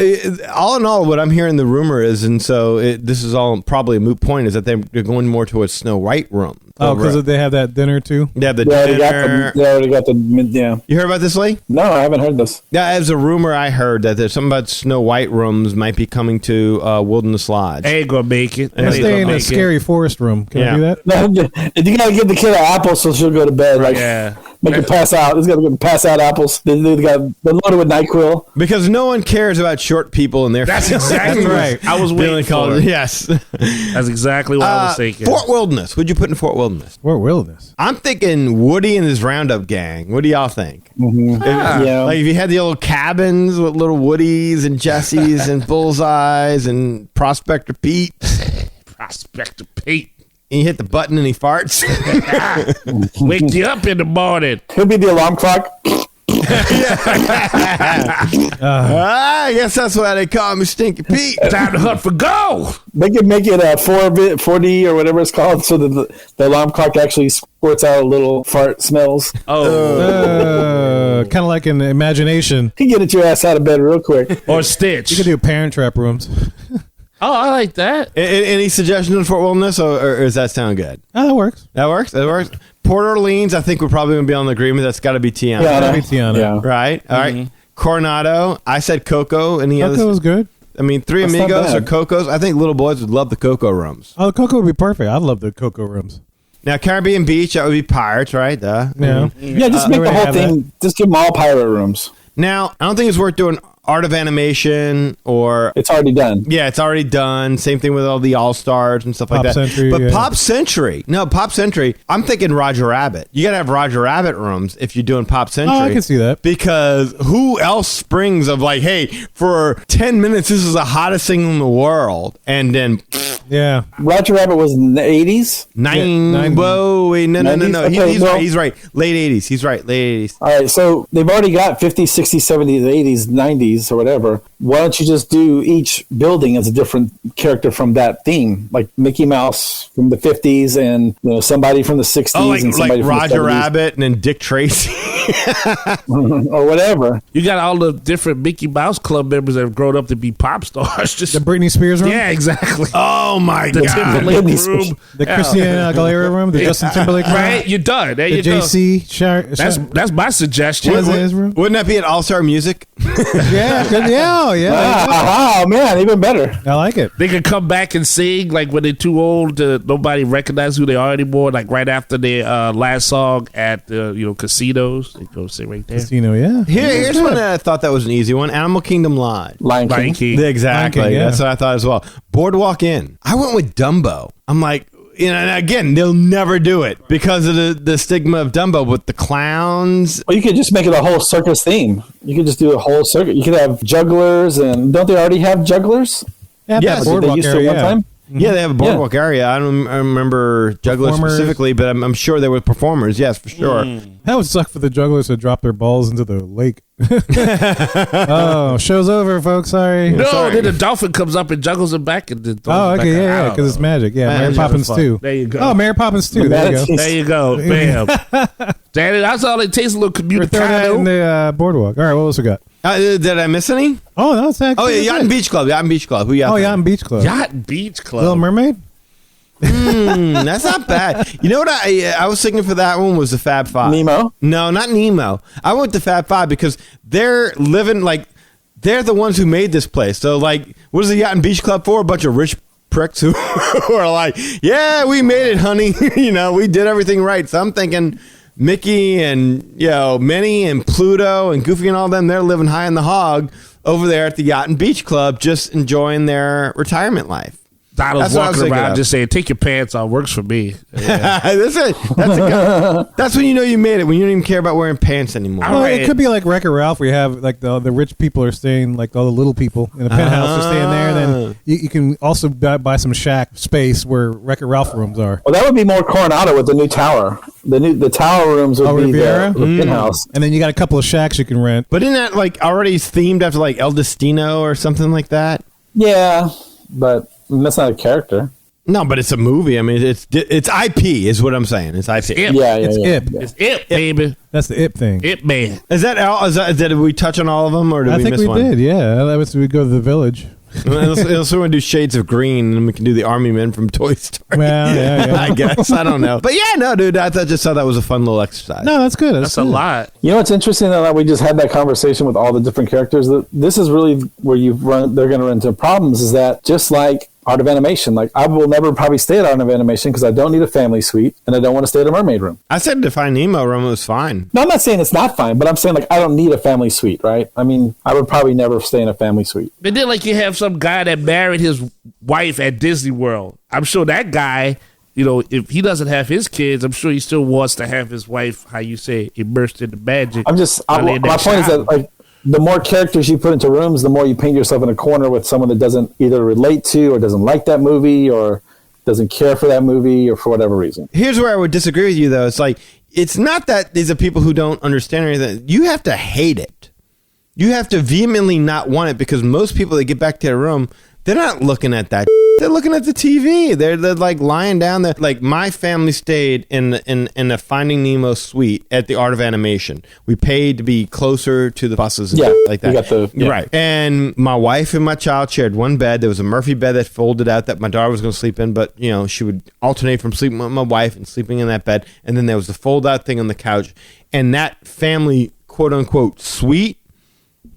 all in all, what I'm hearing the rumor is, and so this is all probably a moot point, is that they're going more towards Snow White room. Oh, because they have that dinner too? They have the They already dinner. got the yeah. You heard about this, Lee? No, I haven't heard this. Yeah, as a rumor I heard that there's something about Snow White rooms might be coming to Wilderness Lodge. I ain't gonna make it. I'm staying in a scary forest room. Can I do that? No, you gotta give the kid an apple so she'll go to bed. Like, Yeah. make her pass out. It's gotta pass out apples. They're loaded with NyQuil. Because no one cares about short people and their That's exactly right. I was Billy waiting called for it. it. Yes. That's exactly what I was thinking. Fort Wilderness. What'd you put in Fort Wilderness? Fort Wilderness. I'm thinking Woody and his Roundup gang. What do y'all think? Yeah. Like if you had the old cabins with little Woodies and Jessies and Bullseyes and Prospector Pete, Prospector Pete. and you hit the button and he farts. Wake you up in the morning. He'll be the alarm clock. I guess that's why they call me Stinky Pete. Time to hunt for gold. They could make it a 4D or whatever it's called, so that the alarm clock actually squirts out a little fart smells. Oh, Kind of like an imagination. You can get your ass out of bed real quick. or Stitch. You could do Parent Trap rooms. Oh, I like that. Any suggestions for wilderness, or does that sound good? Oh, that works. That works. That works. Port Orleans, I think we're probably going to be on the agreement. That's got to be Tiana. That'd be Tiana. Yeah. Right? All right. Coronado. I said Coco. Any Coco others? was good. I mean, Three That's not Amigos or bad. Cocos. I think little boys would love the Coco rooms. Oh, Coco would be perfect. I love the Coco rooms. Now, Caribbean Beach, that would be Pirates, right? Yeah. Yeah, just make we the already whole have thing. Just give them all pirate rooms. Now, I don't think it's worth doing Art of Animation or... It's already done. Yeah, it's already done. Same thing with all the All-Stars and stuff like Pop that. Century, But yeah. Pop Century. No, Pop Century. I'm thinking Roger Rabbit. You got to have Roger Rabbit rooms if you're doing Pop Century. Oh, I can see that. Because who else springs of like, hey, for 10 minutes, this is the hottest thing in the world. And then... Yeah. Roger Rabbit was in the 80s. Nine. Whoa, wait, no. 90s? He- Okay, he's well- right. He's right. Late 80s. He's right. Late 80s. All right, so they've already got 50s, 60s, 70s, 80s, 90s, or whatever. Why don't you just do each building as a different character from that theme? Like Mickey Mouse from the 50s and somebody from the 60s Oh, like, and somebody like from Roger the 70s. Rabbit and then Dick Tracy. Or whatever. You got all the different Mickey Mouse Club members that have grown up to be pop stars. Just The Britney Spears room? yeah, exactly. Oh, my The God. Timberlake Goodness. room. The Christina Aguilera room? The Justin Timberlake room? Right, you're done. There The you go. JC? That's my suggestion. What is his room? Wouldn't that be at All-Star Music? Yeah, good. Yeah, oh, yeah. Oh, man, even better. I like it. They could come back and sing like when they're too old to nobody recognize who they are anymore. Like right after their last song at casinos, they go sit right there. Casino, yeah. Here's one that I thought that was an easy one. Animal Kingdom Live. Lion King. Lion King. Exactly. Lion King, yeah. That's what I thought as well. Boardwalk Inn. I went with Dumbo. I'm like, and again, they'll never do it because of the stigma of Dumbo with the clowns. Well, you could just make it a whole circus theme. You could just do a whole circuit. You could have jugglers, and don't they already have jugglers? Yeah, Yes, that they boardwalk they used area, to one time. Yeah, they have a boardwalk area. I don't remember jugglers Performers. specifically, but I'm sure there were performers. Yes, for sure. That would suck for the jugglers to drop their balls into the lake. Oh, show's over, folks. Sorry. No, Sorry. then the dolphin comes up and juggles them back. And then throws Oh, them okay, back yeah, out. because it's magic. Yeah, Mary Magic Poppins was fun. 2. There you go. Oh, Mary Poppins 2. There you go. There you go. Bam. Daddy, that's all it takes. A little We're throwing that in communicado. the boardwalk. All right, what else we got? Did I miss any? Oh, no, it's actually. Oh, yeah, Yacht and Beach Club. Yacht and Beach Club. Who you got? Oh, there? Yacht and Beach Club. Yacht Beach Club. Little Mermaid? That's not bad. You know what I was thinking for that one was the Fab Five. Nemo? No, not Nemo. I went with the Fab Five because they're living like they're the ones who made this place. So like, what is the Yacht and Beach Club for? A bunch of rich pricks who are like, yeah, we made it, honey. We did everything right. So I'm thinking Mickey and Minnie and Pluto and Goofy and all them. They're living high in the hog over there at the Yacht and Beach Club, just enjoying their retirement life. Donald's That's what I was walking thinking around of. just saying, take your pants off. Works for me. Yeah. That's it. That's when you know you made it. When you don't even care about wearing pants anymore. All Well, right. it could be like Wreck-It Ralph, where you have like the rich people are staying, like all the little people in the penthouse are staying there. Then you can also buy some shack space where Wreck-It Ralph rooms are. Well, that would be more Coronado with the new tower. The tower rooms would be Riviera? the penthouse. And then you got a couple of shacks you can rent. But isn't that like already themed after like El Destino or something like that? Yeah, but that's not a character. No, but it's a movie. I mean, it's IP is what I'm saying. It's IP. Ip. Yeah, It's yeah. Ip. It's Ip, baby. That's the Ip thing. Ip man. Is that all? Did we touch on all of them, or did I we think miss we one? did, yeah. That was we go to the village. Let's want to do Shades of Green, and we can do the Army Men from Toy Story. Well, yeah. I guess I don't know, but yeah, no, dude, I just thought that was a fun little exercise. No, that's good. That's a good. lot. You know what's interesting though, that we just had that conversation with all the different characters. That this is really where they're going to run into problems. Is that just like Art of Animation? Like I will never probably stay at Art of Animation because I don't need a family suite and I don't want to stay at a mermaid room. I said Define Nemo room was fine. No, I'm not saying it's not fine, but I'm saying like I don't need a family suite, right? I mean, I would probably never stay in a family suite. And then like you have some guy that married his wife at Disney World. I'm sure that guy, if he doesn't have his kids, I'm sure he still wants to have his wife, how you say, immersed in the magic. My point is that like the more characters you put into rooms, the more you paint yourself in a corner with someone that doesn't either relate to or doesn't like that movie or doesn't care for that movie or for whatever reason. Here's where I would disagree with you, though. It's like it's not that these are people who don't understand anything. You have to hate it. You have to vehemently not want it, because most people that get back to their room, they're not looking at that. They're looking at the TV. They're like lying down there. Like, my family stayed in a Finding Nemo suite at the Art of Animation. We paid to be closer to the buses and stuff like that. We got the, Right. And my wife and my child shared one bed. There was a Murphy bed that folded out that my daughter was going to sleep in, but, she would alternate from sleeping with my wife and sleeping in that bed. And then there was the fold out thing on the couch. And that family, quote unquote, suite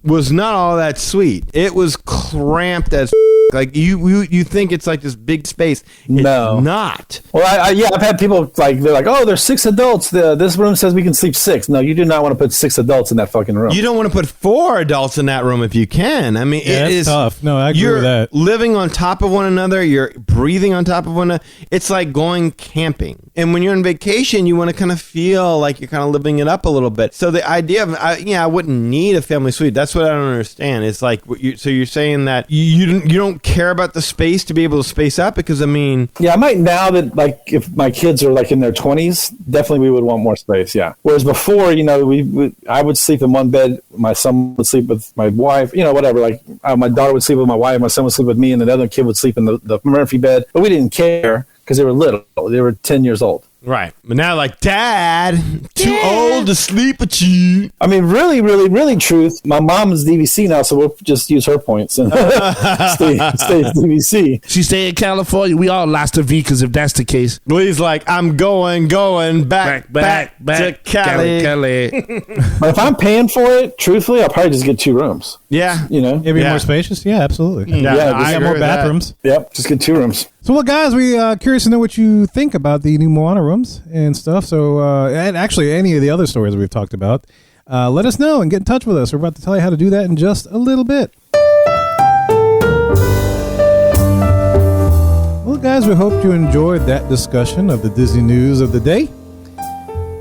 was not all that sweet. It was cramped as like you think it's like this big space. It's not. Well, I've had people like, they're like, oh, there's 6 adults. This room says we can sleep 6. No, you do not want to put 6 adults in that fucking room. You don't want to put 4 adults in that room if you can. I mean, it is tough. No, I agree with that. You're living on top of one another. You're breathing on top of one another. It's like going camping. And when you're on vacation, you want to kind of feel like you're kind of living it up a little bit. So the idea of, I wouldn't need a family suite. That's what I don't understand. It's like, so you're saying that you don't care about the space to be able to space out? Because, I mean... Yeah, I might now that, like, if my kids are, like, in their 20s, definitely we would want more space, yeah. Whereas before, I would sleep in one bed, my son would sleep with my wife, whatever. Like, my daughter would sleep with my wife, my son would sleep with me, and the other kid would sleep in the Murphy bed. But we didn't care because they were little. They were 10 years old. Right. But now, like, Dad, too old to sleep with you. I mean, really, really, really truth. My mom is DVC now, so we'll just use her points and stay DVC. She stay in California. We all lost to Vikas if that's the case. Lee's like, I'm going back to Cali. But if I'm paying for it, truthfully, I'll probably just get 2 rooms. Yeah. Maybe more spacious? Yeah, absolutely. I got agree more with bathrooms. That. Yep, just get 2 rooms. So, well, guys, we curious to know what you think about the new Moana Rooms and stuff. So, and actually any of the other stories we've talked about, let us know and get in touch with us. We're about to tell you how to do that in just a little bit. Well, guys, we hope you enjoyed that discussion of the Disney news of the day.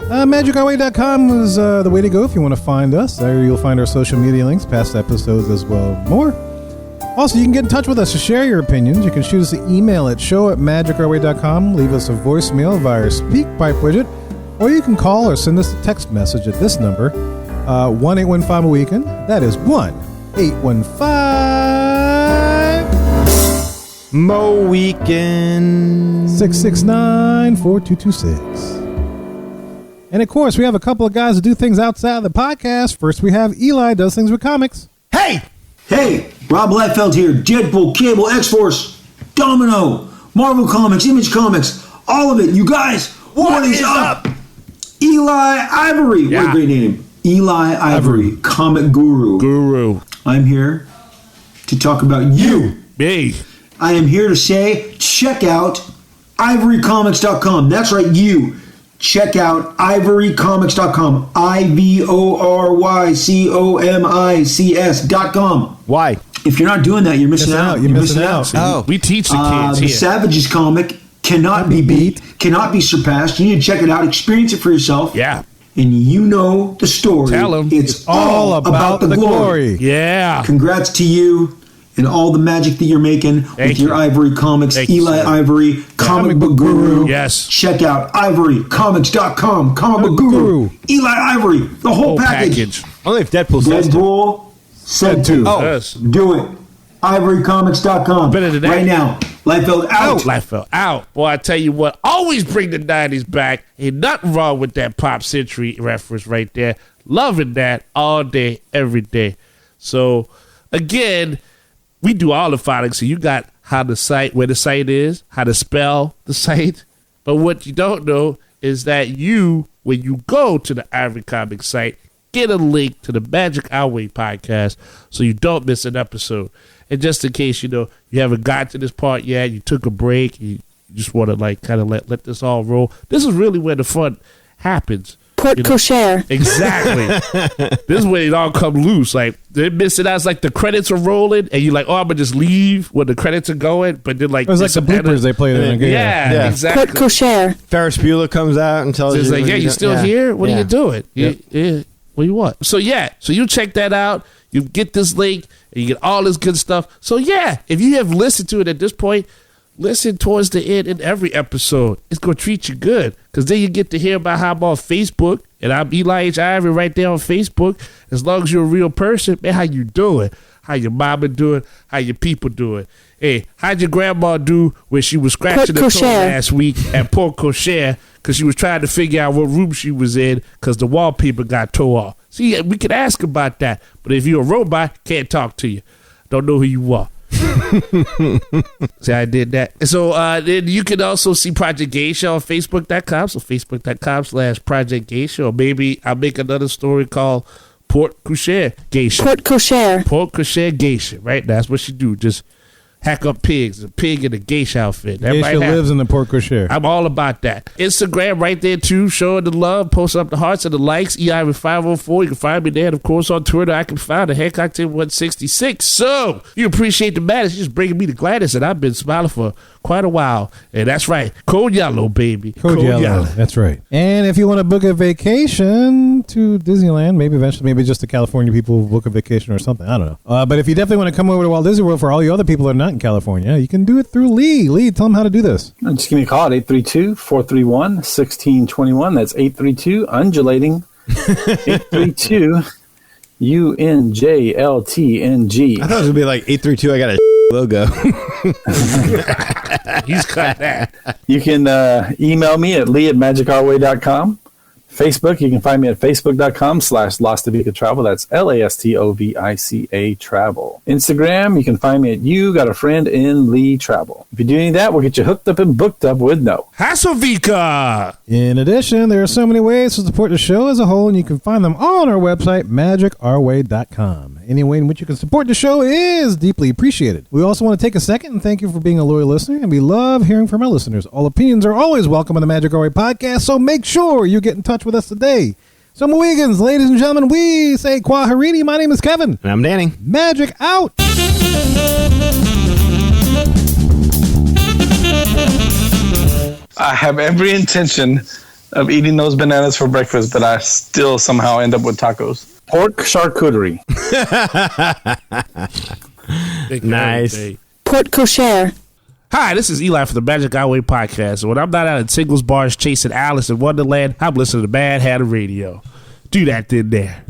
MagicOurWay.com is the way to go if you want to find us. There you'll find our social media links, past episodes as well, more. Also, you can get in touch with us to share your opinions. You can shoot us an email at show@magicourway.com, leave us a voicemail via our SpeakPipe widget, or you can call or send us a text message at this number, 1-815-WEEKEND. That is 1-815-MOWEEKEND 669-4226. And of course, we have a couple of guys that do things outside of the podcast. First, we have Eli, does things with comics. Hey, Rob Liefeld here. Deadpool, Cable, X-Force, Domino, Marvel Comics, Image Comics, all of it. You guys, what is up? Eli Ivory. What a great name. Eli Ivory, comic guru. I'm here to talk about you. Me. I am here to say, check out ivorycomics.com. That's right, you. Check out ivorycomics.com. ivorycomics.com. Why? If you're not doing that, you're missing out. You're missing out. Oh. We teach the kids the here. Savages comic cannot be beat, cannot be surpassed. You need to check it out, experience it for yourself. Yeah. And you know the story. Tell 'em. It's all about the glory. Yeah. Congrats to you and all the magic that you're making with your Ivory Comics. Eli Ivory, comic book guru. Yes. Check out ivorycomics.com. Comic book guru. Eli Ivory. The whole package. Only if Deadpool says to. Deadpool said to. Oh. Yes. Do it. ivorycomics.com. Better than that. Right now. Liefeld out. Liefeld out. Boy, I tell you what, always bring the 90s back. Ain't nothing wrong with that Pop Century reference right there. Loving that all day, every day. So, again, we do all the phonics. So you got how the site, where the site is, how to spell the site. But what you don't know is that when you go to the Ivory Comics site, get a link to the Magic Our Way podcast so you don't miss an episode. And just in case, you haven't got to this part yet, you took a break, you just want to let this all roll. This is really where the fun happens. Put kosher. Exactly. This is when it all come loose. Like, they're missing out. It's like the credits are rolling, and you're like, oh, I'm going to just leave when the credits are going. But then, like, it was like the bloopers they played in. Yeah, exactly. Put kosher. Ferris Bueller comes out and tells So it's you. like, yeah, you still here? What are you doing? Yep. Yeah. What do you want? So, so you check that out. You get this link, and you get all this good stuff. So, if you have listened to it at this point, listen towards the end in every episode. It's going to treat you good, because then you get to hear about how I'm on Facebook, and I'm Eli H. Ivory right there on Facebook. As long as you're a real person, man, how you doing? How your mama doing? How your people doing? Hey, how'd your grandma do when she was scratching her toe last week at Port Cochere because she was trying to figure out what room she was in because the wallpaper got tore off? See, we could ask about that, but if you're a robot, can't talk to you. Don't know who you are. See, I did that. So then you can also see Project Geisha on Facebook.com. So Facebook.com/Project Geisha. Or maybe I'll make another story called Port Cochere Geisha. Port Cochere Geisha, right? That's what she do. Just hack up pigs. A pig in a geisha outfit. That Geisha lives in the Port Cochere. I'm all about that. Instagram right there too, showing the love, posting up the hearts and the likes. EI504. You can find me there. And of course on Twitter, I can find a Hancocktail 166. So you appreciate the madness. You're just bringing me to Gladys, and I've been smiling for quite a while. And that's right. Code Yellow, baby. Code Yellow. That's right. And if you want to book a vacation to Disneyland, maybe eventually, maybe just the California people will book a vacation or something. I don't know. But if you definitely want to come over to Walt Disney World for all you other people that are not in California, you can do it through Lee. Lee, tell them how to do this. Just give me a call at 832-431-1621. That's 832-undulating. 832-UNJLTNG. I thought it was going to be like 832, I got a logo. He's got that. You can email me at lee@magicourway.com. Facebook, you can find me at facebook.com/Lastovica Travel. That's LASTOVICA Travel. Instagram, you can find me at You Got a Friend in Lee Travel. If you do any of that, we'll get you hooked up and booked up with no Hasselvika. In addition, there are so many ways to support the show as a whole, and you can find them all on our website, magicourway.com. Any way in which you can support the show is deeply appreciated. We also want to take a second and thank you for being a loyal listener, and we love hearing from our listeners. All opinions are always welcome on the Magic Our Way podcast, so make sure you get in touch with us today. So, Moegans, ladies and gentlemen, we say Kwaharini. My name is Kevin. And I'm Danny. Magic out. I have every intention of eating those bananas for breakfast, but I still somehow end up with tacos. Pork charcuterie. Nice. Port Cochere. Hi, this is Eli from the Magic Our Way podcast. When I'm not out at Singles Bars chasing Alice in Wonderland, I'm listening to Mad Hatter Radio. Do that then there.